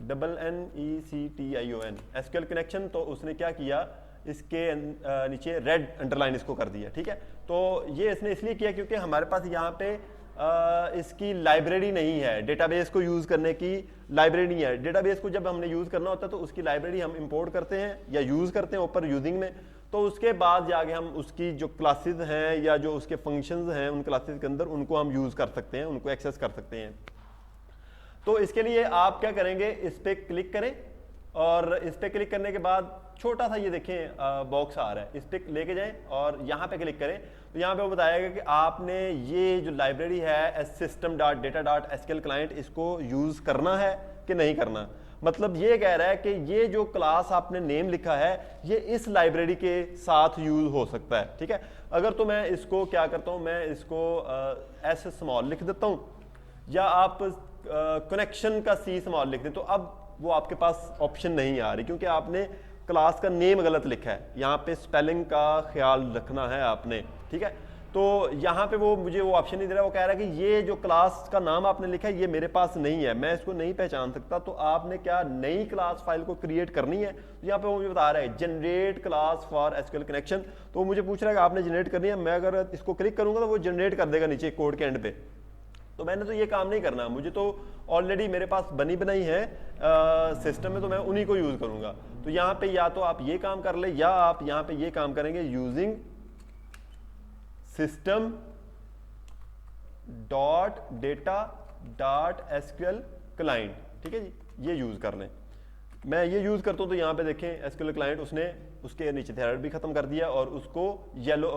NNECTION SQL कनेक्शन। तो उसने क्या किया, इसके नीचे रेड अंडरलाइन इसको कर दिया, ठीक है। तो ये इसने इसलिए किया क्योंकि हमारे पास यहाँ पे इसकी लाइब्रेरी नहीं है, डेटाबेस को यूज़ करने की लाइब्रेरी नहीं है। डेटाबेस को जब हमने यूज़ करना होता है तो उसकी लाइब्रेरी हम इंपोर्ट करते हैं या यूज़ करते हैं ऊपर यूजिंग में, तो उसके बाद जाके हम उसकी जो क्लासेस हैं या जो उसके फंक्शंस हैं उन क्लासेस के अंदर उनको हम यूज़ कर सकते हैं, उनको एक्सेस कर सकते हैं। तो इसके लिए आप क्या करेंगे, इस पर क्लिक करें और इस पे क्लिक करने के बाद छोटा सा ये देखें बॉक्स आ रहा है, इस पे लेके जाएं और यहाँ पे क्लिक करें तो यहाँ पे वो बताएगा कि आपने ये जो लाइब्रेरी है system.data.sql client इसको यूज करना है कि नहीं करना। मतलब ये कह रहा है कि ये जो क्लास आपने नेम लिखा है ये इस लाइब्रेरी के साथ यूज हो सकता है, ठीक है। अगर तो मैं इसको क्या करता हूँ, मैं इसको एस स्मॉल लिख देता हूँ या आप कनेक्शन का सी स्मॉल लिख दें, तो अब वो आपके पास ऑप्शन नहीं आ रही क्योंकि आपने क्लास का नेम गलत लिखा है। यहाँ पे स्पेलिंग का ख्याल रखना है आपने, ठीक है। तो यहाँ पे वो मुझे वो ऑप्शन नहीं दे रहा, वो कह रहा है कि ये जो क्लास का नाम आपने लिखा है ये मेरे पास नहीं है, मैं इसको नहीं पहचान सकता। तो आपने क्या नई क्लास फाइल को क्रिएट करनी है, तो यहाँ पे वो मुझे बता रहा है generate class for SQL connection. तो मुझे पूछ रहा है कि आपने जनरेट करनी है, मैं अगर इसको क्लिक करूंगा तो वो जनरेट कर देगा नीचे कोड के एंड पे। तो मैंने तो ये काम नहीं करना, मुझे तो ऑलरेडी मेरे पास बनी बनाई है सिस्टम में, तो मैं उन्हीं को यूज करूंगा। तो यहाँ पे या तो आप ये काम कर ले या आप यहाँ पे ये काम करेंगे using system dot data dot SQL client, ठीक है जी, ये यूज कर लें। मैं ये यूज करता हूं तो यहाँ पे देखें एसक्यूएल क्लाइंट उसने उसके नीचे थेरेड भी खत्म कर दिया और उसको येलो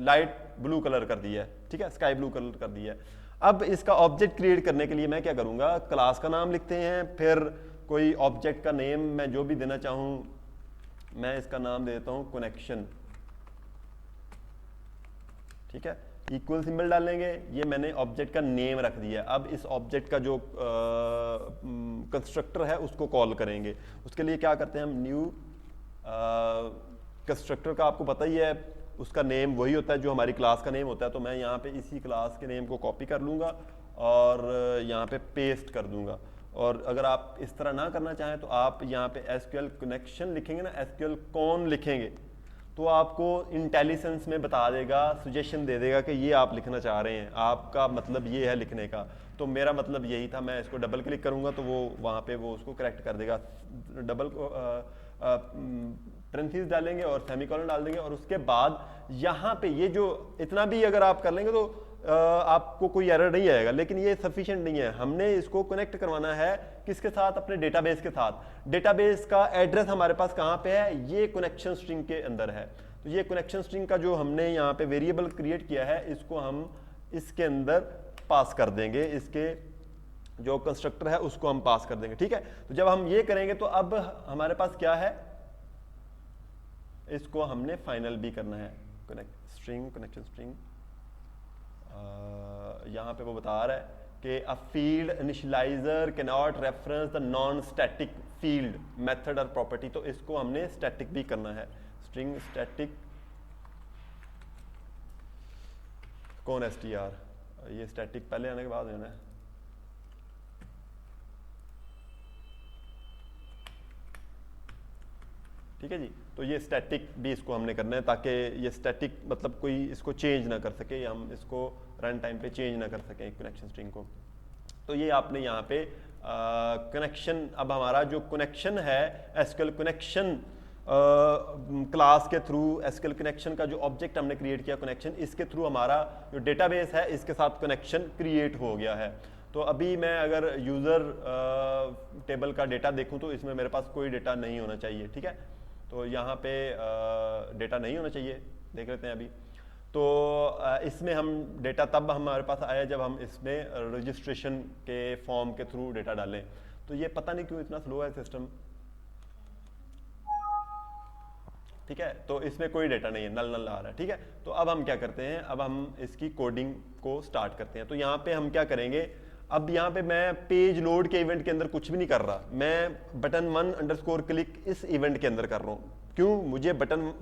लाइट ब्लू कलर कर दिया है, ठीक है, स्काई ब्लू कलर कर दिया है। अब इसका ऑब्जेक्ट क्रिएट करने के लिए मैं क्या करूंगा, क्लास का नाम लिखते हैं, फिर कोई ऑब्जेक्ट का नेम मैं जो भी देना चाहूं, मैं इसका नाम देता हूं कनेक्शन, ठीक है, इक्वल सिंबल डालेंगे, ये मैंने ऑब्जेक्ट का नेम रख दिया। अब इस ऑब्जेक्ट का जो कंस्ट्रक्टर है उसको कॉल करेंगे। उसके लिए क्या करते हैं हम, न्यू कंस्ट्रक्टर का आपको पता ही है उसका नेम वही होता है जो हमारी क्लास का नेम होता है। तो मैं यहाँ पे इसी क्लास के नेम को कॉपी कर लूँगा और यहाँ पे पेस्ट कर दूंगा। और अगर आप इस तरह ना करना चाहें तो आप यहाँ पे एसक्यूएल कनेक्शन लिखेंगे ना, एसक्यूएल कॉन लिखेंगे तो आपको इंटेलिजेंस में बता देगा, सजेशन दे देगा कि ये आप लिखना चाह रहे हैं, आपका मतलब ये है लिखने का। तो मेरा मतलब यही था, मैं इसको डबल क्लिक करूंगा तो वो वहाँ पे वो उसको करेक्ट कर देगा। डबल पेरेंथीज डालेंगे और सेमीकोलन डाल देंगे और उसके बाद यहाँ पे ये जो इतना भी अगर आप कर लेंगे तो आपको कोई एरर नहीं आएगा। लेकिन ये सफिशिएंट नहीं है, हमने इसको कनेक्ट करवाना है किसके साथ, अपने डेटाबेस के साथ। डेटाबेस का एड्रेस हमारे पास कहाँ पे है, ये कनेक्शन स्ट्रिंग के अंदर है। तो ये कनेक्शन स्ट्रिंग का जो हमने यहाँ पे वेरिएबल क्रिएट किया है इसको हम इसके अंदर पास कर देंगे, इसके जो कंस्ट्रक्टर है उसको हम पास कर देंगे, ठीक है। तो जब हम ये करेंगे तो अब हमारे पास क्या है, इसको हमने फाइनल भी करना है, कनेक्शन स्ट्रिंग। यहाँ पे वो बता रहा है कि a field initialiser can not reference the non static field method और प्रॉपर्टी। तो इसको हमने स्टैटिक भी करना है, स्ट्रिंग स्टैटिक कौन एसटीआर, ये स्टैटिक पहले आने के बाद होना है। ठीक है जी, तो ये स्टैटिक भी इसको हमने करना है ताकि ये स्टैटिक मतलब कोई इसको चेंज ना कर सके, या हम इसको रन टाइम पे चेंज ना कर सकें कनेक्शन स्ट्रिंग को। तो ये आपने यहाँ पे कनेक्शन, अब हमारा जो कनेक्शन है एसक्यूएल कनेक्शन क्लास के थ्रू, एसक्यूएल कनेक्शन का जो ऑब्जेक्ट हमने क्रिएट किया कनेक्शन, इसके थ्रू हमारा जो डेटाबेस है इसके साथ कनेक्शन क्रिएट हो गया है। तो अभी मैं अगर यूज़र टेबल का डेटा देखूं तो इसमें मेरे पास कोई डेटा नहीं होना चाहिए, ठीक है। तो यहाँ पे डेटा नहीं होना चाहिए, देख लेते हैं अभी। तो इसमें हम डेटा तब हमारे पास आया जब हम इसमें रजिस्ट्रेशन के फॉर्म के थ्रू डेटा डालें। तो ये पता नहीं क्यों इतना स्लो है सिस्टम, ठीक है। तो इसमें कोई डेटा नहीं है, नल नल आ रहा है, ठीक है। तो अब हम क्या करते हैं, अब हम इसकी कोडिंग को स्टार्ट करते हैं। तो यहाँ पे हम क्या करेंगे, अब यहाँ पे मैं पेज लोड के इवेंट के अंदर कुछ भी नहीं कर रहा, मैं बटन 1 क्लिक इस इवेंट के अंदर कर रहा हूँ। क्यों, मुझे बटन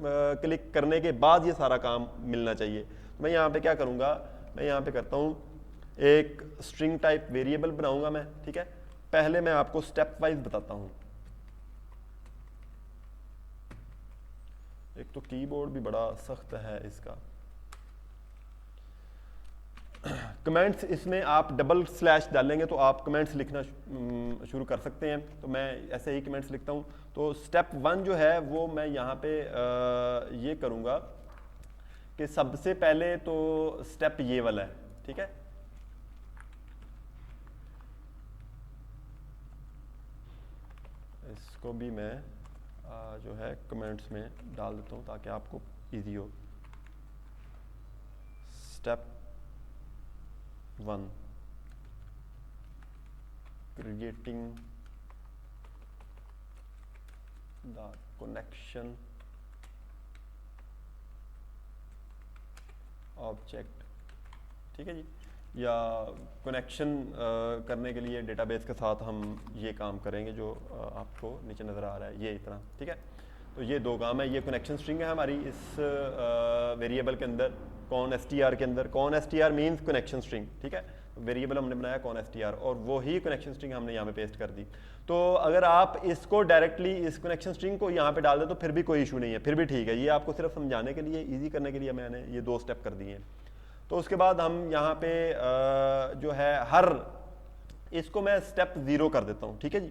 क्लिक करने के बाद ये सारा काम मिलना चाहिए। तो मैं यहाँ पे क्या करूँगा, मैं यहाँ पे करता हूँ एक स्ट्रिंग टाइप वेरिएबल बनाऊंगा मैं, ठीक है। पहले मैं आपको स्टेप वाइज बताता हूँ। एक तो कीबोर्ड भी बड़ा सख्त है इसका। कमेंट्स, इसमें आप डबल स्लैश डालेंगे तो आप कमेंट्स लिखना शुरू कर सकते हैं। तो मैं ऐसे ही कमेंट्स लिखता हूँ। तो स्टेप 1 जो है वो मैं यहाँ पे ये करूँगा कि सबसे पहले तो स्टेप ये वाला है, ठीक है। इसको भी मैं जो है कमेंट्स में डाल देता हूँ ताकि आपको इजी हो। Step 1, creating the connection object, ठीक है जी। या कनेक्शन करने के लिए डेटाबेस के साथ हम ये काम करेंगे जो आपको नीचे नज़र आ रहा है, ये इतना, ठीक है। तो ये दो काम है। ये कनेक्शन स्ट्रिंग है हमारी इस वेरिएबल के अंदर, कॉन str के अंदर। Con str means connection string, ठीक है। वेरिएबल हमने बनाया कॉन str और वो ही कनेक्शन स्ट्रिंग हमने यहाँ पे पेस्ट कर दी। तो अगर आप इसको डायरेक्टली इस कनेक्शन स्ट्रिंग को यहाँ पे डाल दें तो फिर भी कोई इशू नहीं है, फिर भी ठीक है। ये आपको सिर्फ समझाने के लिए, ईजी करने के लिए मैंने ये 2 स्टेप कर दिए हैं। तो उसके बाद हम यहाँ पे जो है हर इसको मैं स्टेप 0 कर देता हूँ, ठीक है जी,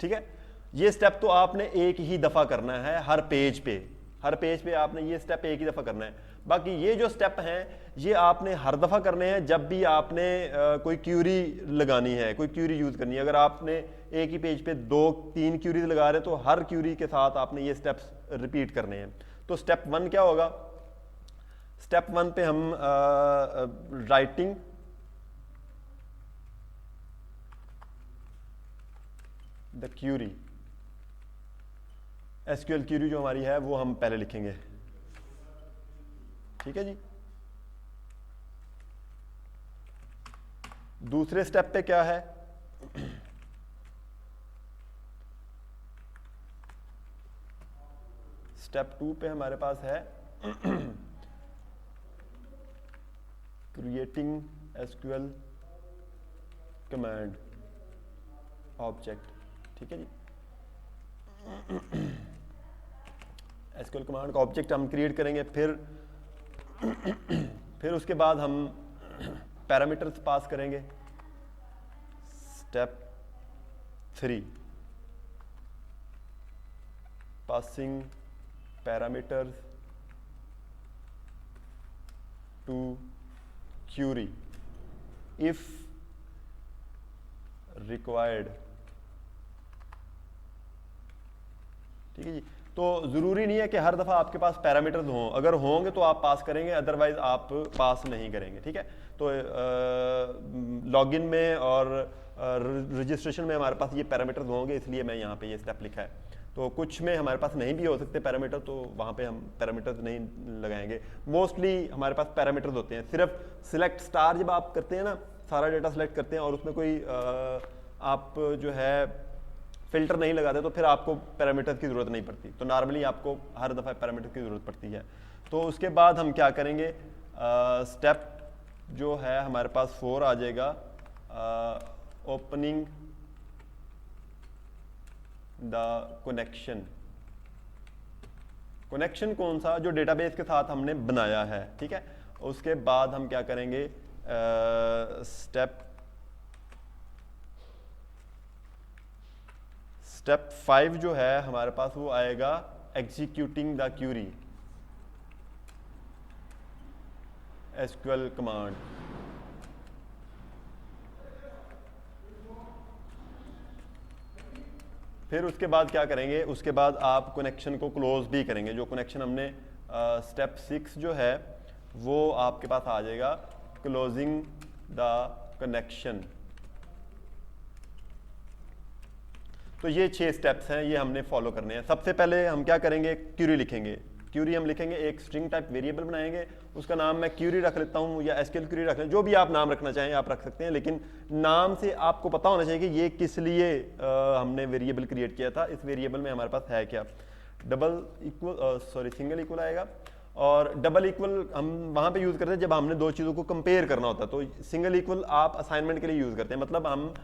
ठीक है। ये स्टेप तो आपने एक ही दफ़ा करना है हर पेज पे आपने ये स्टेप एक ही दफ़ा करना है। बाकी ये जो स्टेप हैं ये आपने हर दफ़ा करने हैं जब भी आपने कोई क्यूरी लगानी है, कोई क्यूरी यूज़ करनी है। अगर आपने एक ही पेज पे 2-3 क्यूरीज लगा रहे हैं तो हर क्यूरी के साथ आपने ये स्टेप्स रिपीट करने हैं। तो स्टेप 1 क्या होगा? स्टेप 1 पे हम writing the query, SQL query जो हमारी है वो हम पहले लिखेंगे, ठीक है जी। दूसरे स्टेप पे क्या है? स्टेप 2 पे हमारे पास है क्रिएटिंग एसक्यूएल कमांड ऑब्जेक्ट, ठीक है जी। एसक्यूएल कमांड का ऑब्जेक्ट हम क्रिएट करेंगे। फिर उसके बाद हम पैरामीटर्स पास करेंगे। Step 3, passing parameters to query if required, ठीक है जी। तो ज़रूरी नहीं है कि हर दफ़ा आपके पास पैरामीटर्स हों, अगर होंगे तो आप पास करेंगे, अदरवाइज आप पास नहीं करेंगे, ठीक है। तो लॉगिन में और रजिस्ट्रेशन में हमारे पास ये पैरामीटर्स होंगे, इसलिए मैं यहाँ पे ये स्टेप लिखा है। तो कुछ में हमारे पास नहीं भी हो सकते पैरामीटर, तो वहाँ पे हम पैरामीटर्स नहीं लगाएंगे। मोस्टली हमारे पास पैरामीटर्स होते हैं। सिर्फ सिलेक्ट स्टार जब आप करते हैं ना, सारा डेटा सेलेक्ट करते हैं और उसमें कोई आप जो है फिल्टर नहीं लगाते तो फिर आपको पैरामीटर्स की ज़रूरत नहीं पड़ती। तो नॉर्मली आपको हर दफ़ा पैरामीटर की ज़रूरत पड़ती है। तो उसके बाद हम क्या करेंगे? स्टेप जो है हमारे पास 4 आ जाएगा, ओपनिंग द कनेक्शन। कनेक्शन कौन सा? जो डेटाबेस के साथ हमने बनाया है, ठीक है। उसके बाद हम क्या करेंगे? स्टेप 5 जो है हमारे पास वो आएगा executing the query SQL command. फिर उसके बाद क्या करेंगे? उसके बाद आप कनेक्शन को क्लोज भी करेंगे। जो कनेक्शन हमने स्टेप 6 जो है वो आपके पास आ जाएगा, क्लोजिंग द कनेक्शन। तो ये 6 स्टेप्स हैं, ये हमने फॉलो करने हैं। सबसे पहले हम क्या करेंगे? क्यूरी लिखेंगे। क्यूरी हम लिखेंगे, एक स्ट्रिंग टाइप वेरिएबल बनाएंगे, उसका नाम मैं क्यूरी रख लेता हूँ या एसक्यूएल क्यूरी रख लें, जो भी आप नाम रखना चाहें आप रख सकते हैं, लेकिन नाम से आपको पता होना चाहिए कि ये किस लिए हमने वेरिएबल क्रिएट किया था, इस वेरिएबल में हमारे पास है क्या। सिंगल इक्वल आएगा, और डबल इक्वल हम वहाँ पे यूज़ करते हैं जब हमने दो चीज़ों को कंपेयर करना होता है। तो सिंगल इक्वल आप असाइनमेंट के लिए यूज़ करते हैं, मतलब हम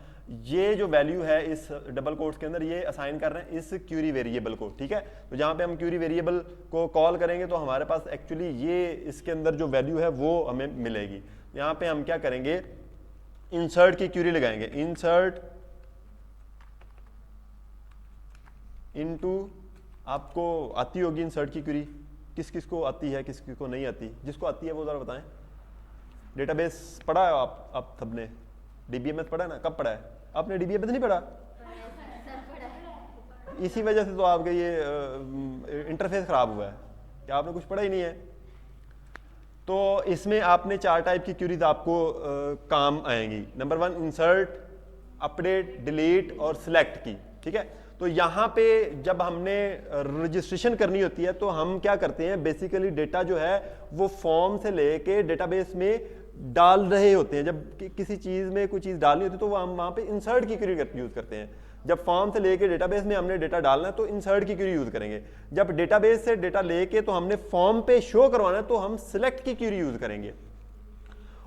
ये जो वैल्यू है इस डबल कोट्स के अंदर ये असाइन कर रहे हैं इस क्यूरी वेरिएबल को, ठीक है। तो जहाँ पे हम क्यूरी वेरिएबल को कॉल करेंगे तो हमारे पास एक्चुअली ये इसके अंदर जो वैल्यू है वो हमें मिलेगी। यहाँ पे हम क्या करेंगे? इंसर्ट की क्यूरी लगाएंगे, इंसर्ट इनटू, आपको आती होगी इंसर्ट की क्यूरी, किस किस को आती है, किस किस को नहीं आती? जिसको आती है वो ज़रा बताएं। डेटाबेस पढ़ा है आप सबने? डीबीएमएस पढ़ा है ना? कब पढ़ा है आपने? डीबीएमएस नहीं पढ़ा? इसी वजह से तो आपका ये इंटरफेस खराब हुआ है कि आपने कुछ पढ़ा ही नहीं है। तो इसमें आपने 4 टाइप की क्यूरीज आपको काम आएंगी। नंबर 1 इंसर्ट, अपडेट, डिलीट और सिलेक्ट की, ठीक है। तो यहाँ पे जब हमने रजिस्ट्रेशन करनी होती है तो हम क्या करते हैं, बेसिकली डेटा जो है वो फॉर्म से लेके डेटाबेस में डाल रहे होते हैं। जब किसी चीज़ में कोई चीज़ डालनी होती है तो वो हम वहाँ पे इंसर्ट की क्वेरी यूज़ करते हैं। जब फॉर्म से लेके डेटाबेस में हमने डेटा डालना है तो इंसर्ट की क्वेरी यूज़ करेंगे। जब डेटाबेस से डेटा लेके तो हमने फॉर्म पे शो करवाना है तो हम सिलेक्ट की क्वेरी यूज़ करेंगे।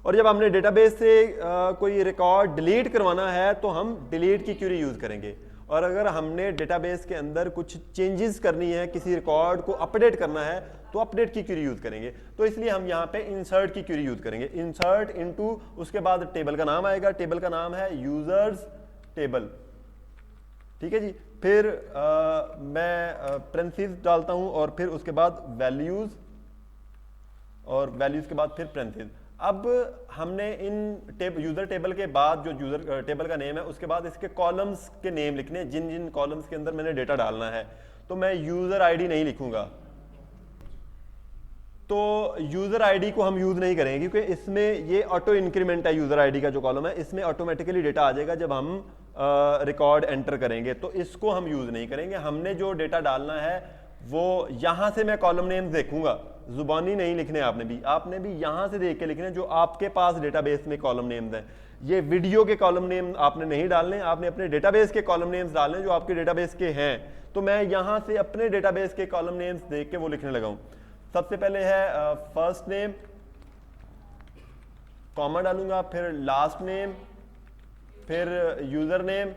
और जब हमने डेटाबेस से कोई रिकॉर्ड डिलीट करवाना है तो हम डिलीट की क्वेरी यूज़ करेंगे। और अगर हमने डेटाबेस के अंदर कुछ चेंजेस करनी है, किसी रिकॉर्ड को अपडेट करना है तो अपडेट की क्वेरी यूज़ करेंगे। तो इसलिए हम यहाँ पे इंसर्ट की क्वेरी यूज़ करेंगे। इंसर्ट इनटू, उसके बाद टेबल का नाम आएगा, टेबल का नाम है यूजर्स टेबल, ठीक है जी। फिर मैं पेरेंथीज डालता हूँ और फिर उसके बाद वैल्यूज़, और वैल्यूज़ के बाद फिर पेरेंथीज। अब हमने इन यूजर टेबल के बाद जो यूजर टेबल का नेम है उसके बाद इसके कॉलम्स के नेम लिखने हैं, जिन जिन कॉलम्स के अंदर मैंने डेटा डालना है। तो मैं यूजर आईडी नहीं लिखूंगा, तो यूजर आईडी को हम यूज नहीं करेंगे क्योंकि इसमें ये ऑटो इंक्रीमेंट है। यूजर आईडी का जो कॉलम है इसमें ऑटोमेटिकली डेटा आ जाएगा जब हम रिकॉर्ड एंटर करेंगे, तो इसको हम यूज नहीं करेंगे। हमने जो डेटा डालना है वो यहां से मैं कॉलम नेम देखूंगा, जुबानी नहीं लिखने आपने भी यहां से देख के लिखने जो आपके पास डेटाबेस में कॉलम नेम्स हैं। ये वीडियो के कॉलम नेम आपने नहीं डालने, आपने अपने डेटाबेस के कॉलम नेम्स डालने जो आपके डेटाबेस के हैं। तो मैं यहां से अपने डेटाबेस के कॉलम नेम्स देख के वो लिखने लगा हूं। सबसे पहले है फर्स्ट नेम, कॉमा डालूंगा, फिर लास्ट नेम, फिर यूजर नेम,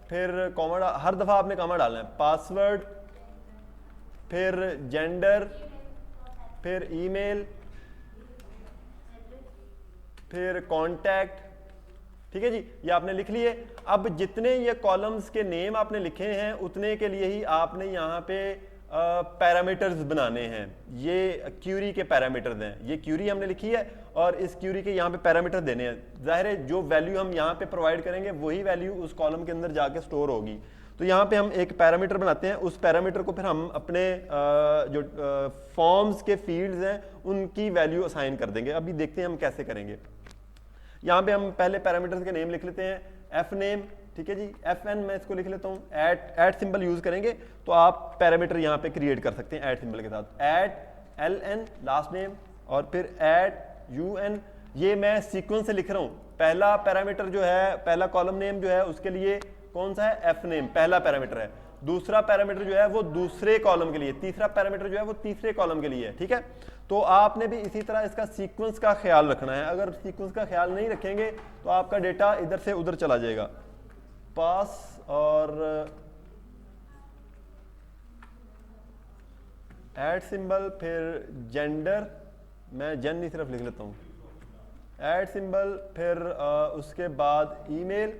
फिर कॉमा, हर दफा आपने कॉमा डालना है, पासवर्ड, फिर जेंडर, फिर ईमेल, फिर कांटेक्ट, ठीक है जी। ये आपने लिख लिए। अब जितने ये कॉलम्स के नेम आपने लिखे हैं उतने के लिए ही आपने यहाँ पे पैरामीटर्स बनाने हैं। ये क्यूरी के पैरामीटर्स हैं, ये क्यूरी हमने लिखी है और इस क्यूरी के यहाँ पे पैरामीटर देने हैं। जाहिर है जो वैल्यू हम यहाँ पे प्रोवाइड करेंगे वही वैल्यू उस कॉलम के अंदर जाके स्टोर होगी। तो यहाँ पे हम एक पैरामीटर बनाते हैं, उस पैरामीटर को फिर हम अपने जो फॉर्म्स के फील्ड्स हैं उनकी वैल्यू असाइन कर देंगे। अभी देखते हैं हम कैसे करेंगे। यहाँ पे हम पहले पैरामीटर्स के नेम लिख लेते हैं, एफ नेम, ठीक है जी, एफ एन मैं इसको लिख लेता हूँ। एट सिंबल यूज करेंगे तो आप पैरामीटर यहाँ पे क्रिएट कर सकते हैं एट सिंबल के साथ। At L N last name और फिर एट यू एन, ये मैं सीक्वेंस से लिख रहा हूँ। पहला पैरामीटर जो है, पहला कॉलम नेम जो है उसके लिए कौन सा है, एफ नेम पहला पैरामीटर है। दूसरा पैरामीटर जो है वो दूसरे कॉलम के लिए, तीसरा पैरामीटर जो है वो तीसरे कॉलम के लिए है, ठीक है। तो आपने भी इसी तरह इसका सीक्वेंस का ख्याल रखना है। अगर सीक्वेंस का ख्याल नहीं रखेंगे तो आपका डेटा इधर से उधर चला जाएगा। पास और ऐड सिंबल, फिर जेंडर, मैं जेन नहीं सिर्फ लिख लेता हूँ, ऐड सिंबल, फिर उसके बाद ईमेल,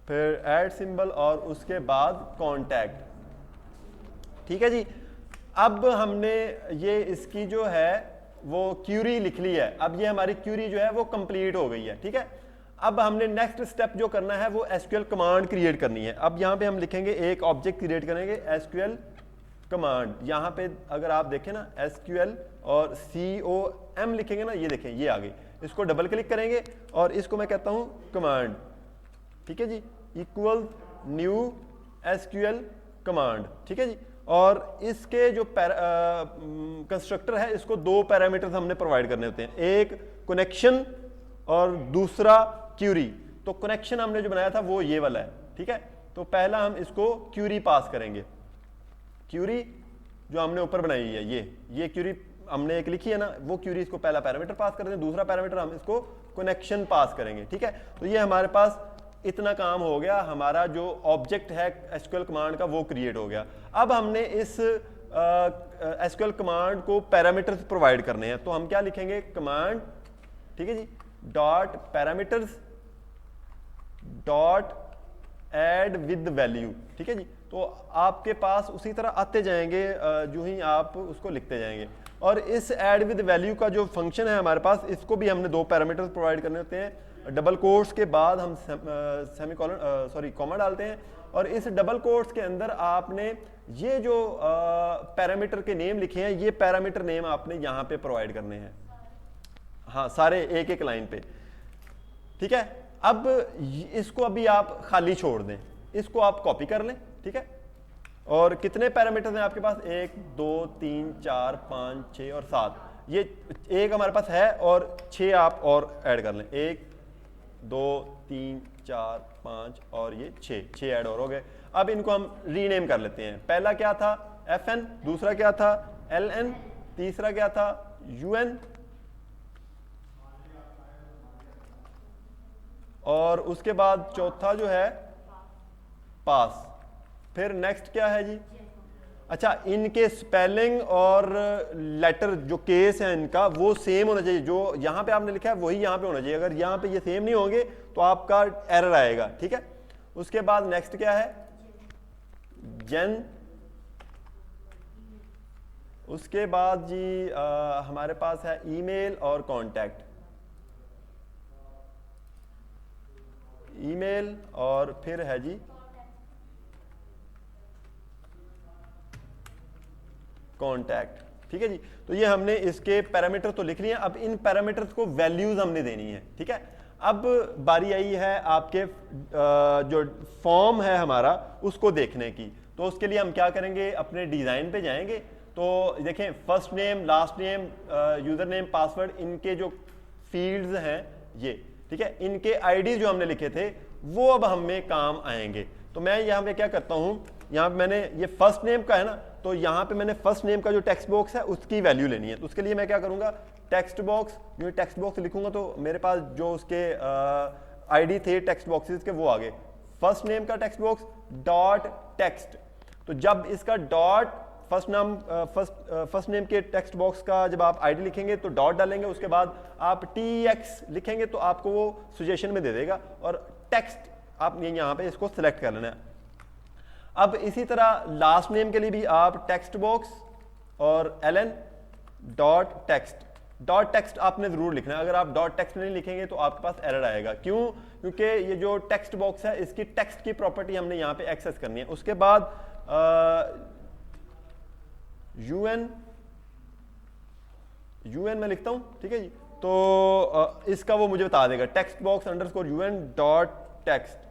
फिर ऐड सिंबल और उसके बाद कांटेक्ट, ठीक है जी। अब हमने ये इसकी जो है वो क्यूरी लिख ली है। अब ये हमारी क्यूरी जो है वो कंप्लीट हो गई है, ठीक है। अब हमने नेक्स्ट स्टेप जो करना है वो एसक्यूएल कमांड क्रिएट करनी है। अब यहाँ पे हम लिखेंगे, एक ऑब्जेक्ट क्रिएट करेंगे एसक्यूएल कमांड। यहाँ पे अगर आप देखें ना एसक्यूएल और COM लिखेंगे ना, ये देखें ये आ गई। इसको डबल क्लिक करेंगे और इसको मैं कहता हूँ कमांड, ठीक है जी, इक्वल न्यू एसक्यूएल कमांड, ठीक है जी। और इसके जो कंस्ट्रक्टर है इसको 2 पैरामीटर्स हमने प्रोवाइड करने होते हैं, एक कनेक्शन और दूसरा क्यूरी। तो कनेक्शन हमने जो बनाया था वो ये वाला है, ठीक है। तो पहला हम इसको क्यूरी पास करेंगे, क्यूरी जो हमने ऊपर बनाई है ये क्यूरी हमने एक लिखी है ना, वो क्यूरी इसको पहला पैरामीटर पास करते हैं, दूसरा पैरामीटर हम इसको कनेक्शन पास करेंगे, ठीक है। तो ये हमारे पास इतना काम हो गया, हमारा जो ऑब्जेक्ट है एसक्यूएल कमांड का वो क्रिएट हो गया। अब हमने इस एसक्यूएल कमांड को पैरामीटर्स प्रोवाइड करने हैं, तो हम क्या लिखेंगे, कमांड, ठीक है जी, dot parameters dot add with value, ठीक है जी। तो आपके पास उसी तरह आते जाएंगे जो ही आप उसको लिखते जाएंगे। और इस ऐड विद वैल्यू का जो फंक्शन है हमारे पास, इसको भी हमने 2 पैरामीटर्स प्रोवाइड करने होते हैं, डबल कोट्स के बाद हम सेमीकोलन कॉमा डालते हैं, और इस डबल कोट्स के अंदर आपने ये जो पैरामीटर के नेम लिखे हैं, ये पैरामीटर नेम आपने यहां पे प्रोवाइड करने हैं, हाँ सारे एक एक लाइन पे, ठीक है। अब इसको अभी आप खाली छोड़ दें, इसको आप कॉपी कर लें, ठीक है। और कितने पैरामीटर्स हैं आपके पास, 1 2 3 4 5 6 और 7, ये एक हमारे पास है और 6 आप और ऐड कर लें, 1 2 3 4 5 और ये 6 ऐड और हो गए। अब इनको हम रीनेम कर लेते हैं। पहला क्या था FN, दूसरा क्या था LN, तीसरा क्या था UN, और उसके बाद चौथा जो है पास। फिर नेक्स्ट क्या है जी, अच्छा इनके स्पेलिंग और लेटर जो केस है इनका वो सेम होना चाहिए, जो यहां पे आपने लिखा है वही यहां पे होना चाहिए। अगर यहां पे ये सेम नहीं होंगे तो आपका एरर आएगा, ठीक है। उसके बाद नेक्स्ट क्या है जेन, उसके बाद जी हमारे पास है ईमेल और कांटेक्ट, ईमेल और फिर है जी कांटेक्ट, ठीक है जी। तो ये हमने इसके पैरामीटर तो लिख लिए हैं, अब इन पैरामीटर्स को वैल्यूज हमने देनी है, ठीक है। अब बारी आई है आपके जो फॉर्म है हमारा उसको देखने की। तो उसके लिए हम क्या करेंगे, अपने डिजाइन पे जाएंगे, तो देखें first name, last name, user name, password, इनके जो फील्ड्स हैं ये, ठीक है, इनके आईडी जो हमने लिखे थे वो अब हमें काम आएंगे। तो मैं यहाँ पे क्या करता हूँ, यहाँ पे मैंने ये फर्स्ट नेम का है ना, तो यहाँ पे मैंने फर्स्ट नेम का जो टेक्स्ट बॉक्स है उसकी वैल्यू लेनी है। तो उसके लिए मैं क्या करूँगा, टेक्स्ट बॉक्स, जो टेक्स्ट बॉक्स लिखूंगा तो मेरे पास जो उसके आईडी थे टेक्स्ट बॉक्सेस के वो आ गए। फर्स्ट नेम का टेक्स्ट बॉक्स डॉट टेक्स्ट, तो जब इसका डॉट फर्स्ट नेम के टेक्स्ट बॉक्स का जब आप आईडी लिखेंगे तो डॉट डालेंगे, उसके बाद आप TX लिखेंगे तो आपको वो सजेशन में दे देगा, और टेक्स्ट आप यहाँ पे इसको सिलेक्ट कर लेना है। अब इसी तरह लास्ट नेम के लिए भी आप टेक्स्ट बॉक्स और LN डॉट टेक्स्ट आपने जरूर लिखना है। अगर आप डॉट टेक्स्ट नहीं लिखेंगे तो आपके पास एरर आएगा। क्यों? क्योंकि ये जो टेक्स्ट बॉक्स है इसकी टेक्स्ट की प्रॉपर्टी हमने यहाँ पे एक्सेस करनी है। उसके बाद UN में लिखता हूं, ठीक है जी। तो इसका वो मुझे बता देगा text box underscore UN dot text.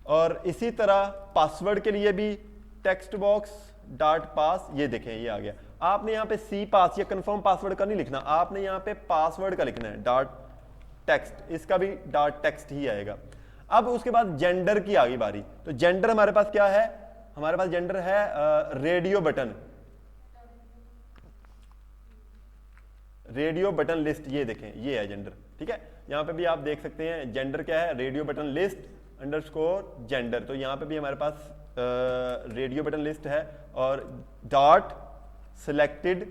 और इसी तरह पासवर्ड के लिए भी टेक्स्ट बॉक्स डॉट पास, ये देखें ये आ गया। आपने यहाँ पे सी पास या कंफर्म पासवर्ड का नहीं लिखना, आपने यहाँ पे पासवर्ड का लिखना है डॉट टेक्स्ट, इसका भी डॉट टेक्स्ट ही आएगा। अब उसके बाद जेंडर की आ गई बारी। तो जेंडर हमारे पास क्या है, हमारे पास जेंडर है radio button, radio button list, ये देखें ये है जेंडर, ठीक है। यहाँ पे भी आप देख सकते हैं जेंडर क्या है, radio button list underscore gender. तो यहाँ पे भी हमारे पास रेडियो बटन लिस्ट है और dot selected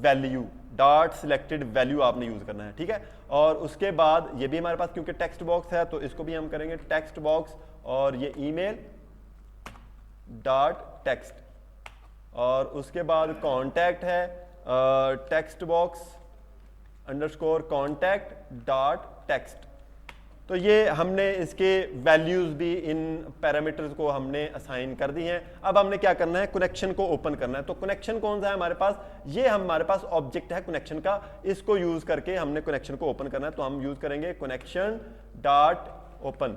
value, dot selected value आपने यूज करना है, ठीक है। और उसके बाद ये भी हमारे पास क्योंकि टेक्स्ट बॉक्स है तो इसको भी हम करेंगे टेक्स्ट बॉक्स और ये ईमेल डॉट टेक्स्ट। और उसके बाद कांटेक्ट है text box underscore contact dot text. तो ये हमने इसके वैल्यूज भी इन पैरामीटर्स को हमने असाइन कर दी हैं। अब हमने क्या करना है, कनेक्शन को ओपन करना है। तो कनेक्शन कौन सा है हमारे पास, ये हमारे पास ऑब्जेक्ट है कनेक्शन का, इसको यूज करके हमने कनेक्शन को ओपन करना है। तो हम यूज करेंगे कनेक्शन डॉट ओपन।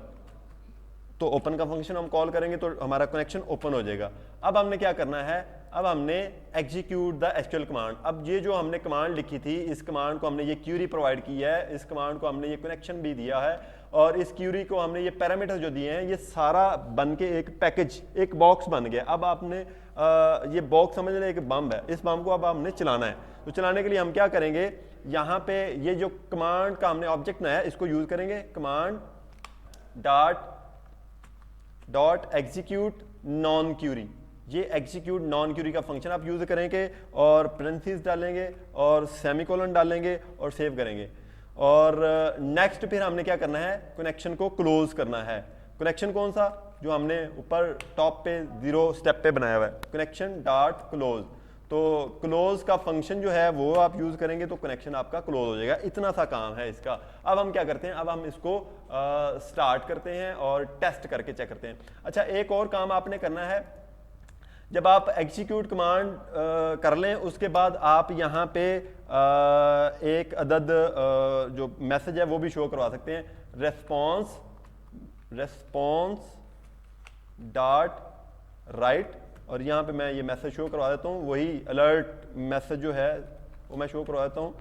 तो ओपन का फंक्शन हम कॉल करेंगे तो हमारा कनेक्शन ओपन हो जाएगा। अब हमने क्या करना है, अब हमने एग्जीक्यूट द एसक्यूएल कमांड। अब ये जो हमने कमांड लिखी थी, इस कमांड को हमने ये क्यूरी प्रोवाइड की है, इस कमांड को हमने ये कनेक्शन भी दिया है, और इस क्यूरी को हमने ये पैरामीटर जो दिए हैं, ये सारा बन के एक पैकेज, एक बॉक्स बन गया। अब आपने ये बॉक्स समझ लें एक बम है, इस बम को अब हमने चलाना है। तो चलाने के लिए हम क्या करेंगे, यहाँ पे ये जो कमांड का हमने ऑब्जेक्ट बनाया है इसको यूज करेंगे, command dot execute non query. ये एग्जीक्यूट नॉन क्यूरी का फंक्शन आप यूज करेंगे और पेरेंथीज डालेंगे और सेमीकोलन डालेंगे और सेव करेंगे। और नेक्स्ट फिर हमने क्या करना है, कनेक्शन को क्लोज करना है। कनेक्शन कौन सा, जो हमने ऊपर टॉप पे 0 स्टेप पे बनाया हुआ है, कनेक्शन डॉट क्लोज। तो क्लोज का फंक्शन जो है वो आप यूज करेंगे तो कनेक्शन आपका क्लोज हो जाएगा। इतना सा काम है इसका। अब हम क्या करते हैं, अब हम इसको स्टार्ट करते हैं और टेस्ट करके चेक करते हैं। अच्छा, एक और काम आपने करना है, जब आप एग्जीक्यूट कमांड कर लें उसके बाद आप यहाँ पे एक अदद जो मैसेज है वो भी शो करवा सकते हैं, रेस्पॉन्स डॉट राइट, और यहाँ पे मैं ये मैसेज शो करवा देता हूँ, वही अलर्ट मैसेज जो है वो मैं शो करवा देता हूँ,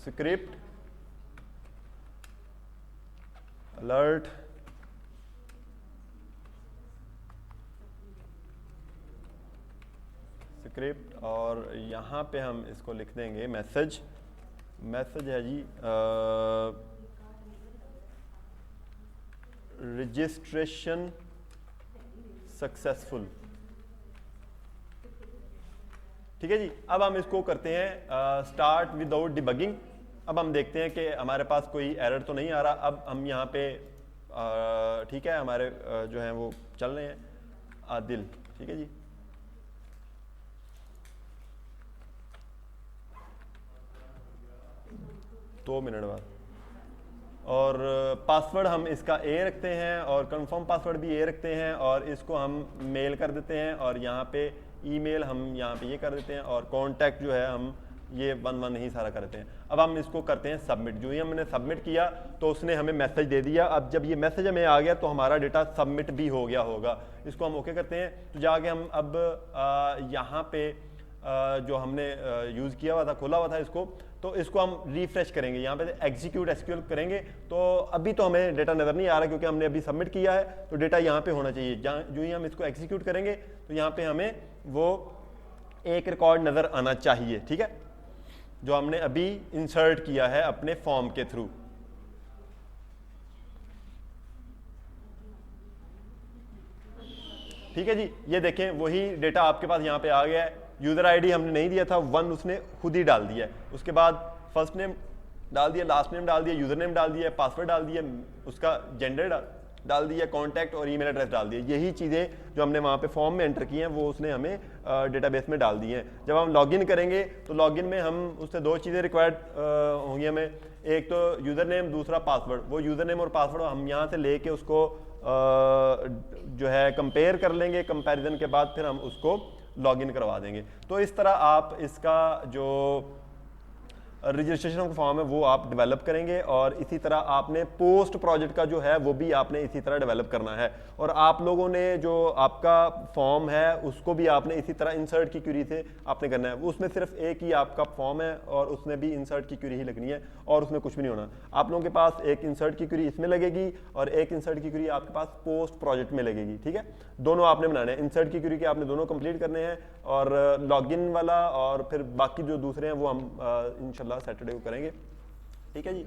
स्क्रिप्ट अलर्ट स्क्रिप्ट, और यहाँ पे हम इसको लिख देंगे मैसेज है जी रजिस्ट्रेशन सक्सेसफुल। ठीक है जी। अब हम इसको करते हैं स्टार्ट विदाउट डिबगिंग। अब हम देखते हैं कि हमारे पास कोई एरर तो नहीं आ रहा। अब हम यहाँ पे ठीक है, हमारे जो हैं वो चल रहे हैं आदिल। ठीक है जी। दो मिनट बाद, और पासवर्ड हम इसका ए रखते हैं और कंफर्म पासवर्ड भी ए रखते हैं, और इसको हम मेल कर देते हैं, और यहाँ पे ईमेल हम यहाँ पे ये कर देते हैं, और कॉन्टैक्ट जो है हम ये 1 ही सारा करते हैं। अब हम इसको करते हैं सबमिट। जो ही हमने सबमिट किया तो उसने हमें मैसेज दे दिया। अब जब ये मैसेज हमें आ गया तो हमारा डेटा सबमिट भी हो गया होगा। इसको हम ओके करते हैं। तो जाके हम अब यहाँ पे जो हमने यूज़ किया हुआ था, खोला हुआ था इसको, तो इसको हम रिफ्रेश करेंगे। यहाँ पे एग्जीक्यूट एसक्यूएल करेंगे तो अभी तो हमें डेटा नज़र नहीं आ रहा क्योंकि हमने अभी सबमिट किया है, तो डेटा यहाँ पे होना चाहिए। जो ही हम इसको एग्जीक्यूट करेंगे तो यहाँ पे हमें वो एक रिकॉर्ड नज़र आना चाहिए। ठीक है, जो हमने अभी इंसर्ट किया है अपने फॉर्म के थ्रू। ठीक है जी, ये देखें वही डेटा आपके पास यहाँ पे आ गया है। यूजर आईडी हमने नहीं दिया था, 1 उसने खुद ही डाल दिया है। उसके बाद फर्स्ट नेम डाल दिया, लास्ट नेम डाल दिया, यूजर नेम डाल दिया, पासवर्ड डाल दिया, उसका जेंडर डाल दिया, कॉन्टैक्ट और ईमेल एड्रेस डाल दिया। यही चीज़ें जो हमने वहाँ पे फॉर्म में एंटर की हैं वो उसने हमें डेटाबेस में डाल दी हैं। जब हम लॉगिन करेंगे तो लॉगिन में हम उससे 2 चीज़ें रिक्वायर्ड होंगी हमें, एक तो यूज़र नेम, दूसरा पासवर्ड। वो यूज़र नेम और पासवर्ड हम यहाँ से लेके उसको जो है कंपेयर कर लेंगे। कंपैरिजन के बाद फिर हम उसको लॉगिन करवा देंगे। तो इस तरह आप इसका जो रजिस्ट्रेशन फॉर्म है वो आप डेवलप करेंगे, और इसी तरह आपने पोस्ट प्रोजेक्ट का जो है वो भी आपने इसी तरह डेवलप करना है। और आप लोगों ने जो आपका फॉर्म है उसको भी आपने इसी तरह इंसर्ट की क्वेरी से आपने करना है। उसमें सिर्फ एक ही आपका फॉर्म है और उसमें भी इंसर्ट की क्वेरी ही लगनी है और उसमें कुछ भी नहीं होना। आप लोगों के पास एक इंसर्ट की क्वेरी इसमें लगेगी और एक इंसर्ट की क्वेरी आपके पास पोस्ट प्रोजेक्ट में लगेगी। ठीक है, दोनों आपने बनाने हैं। इंसर्ट की क्वेरी के आपने दोनों कंप्लीट करने हैं, और लॉगिन वाला और फिर बाकी जो दूसरे हैं वो हम इंशाल्लाह सैटरडे को करेंगे। ठीक है जी।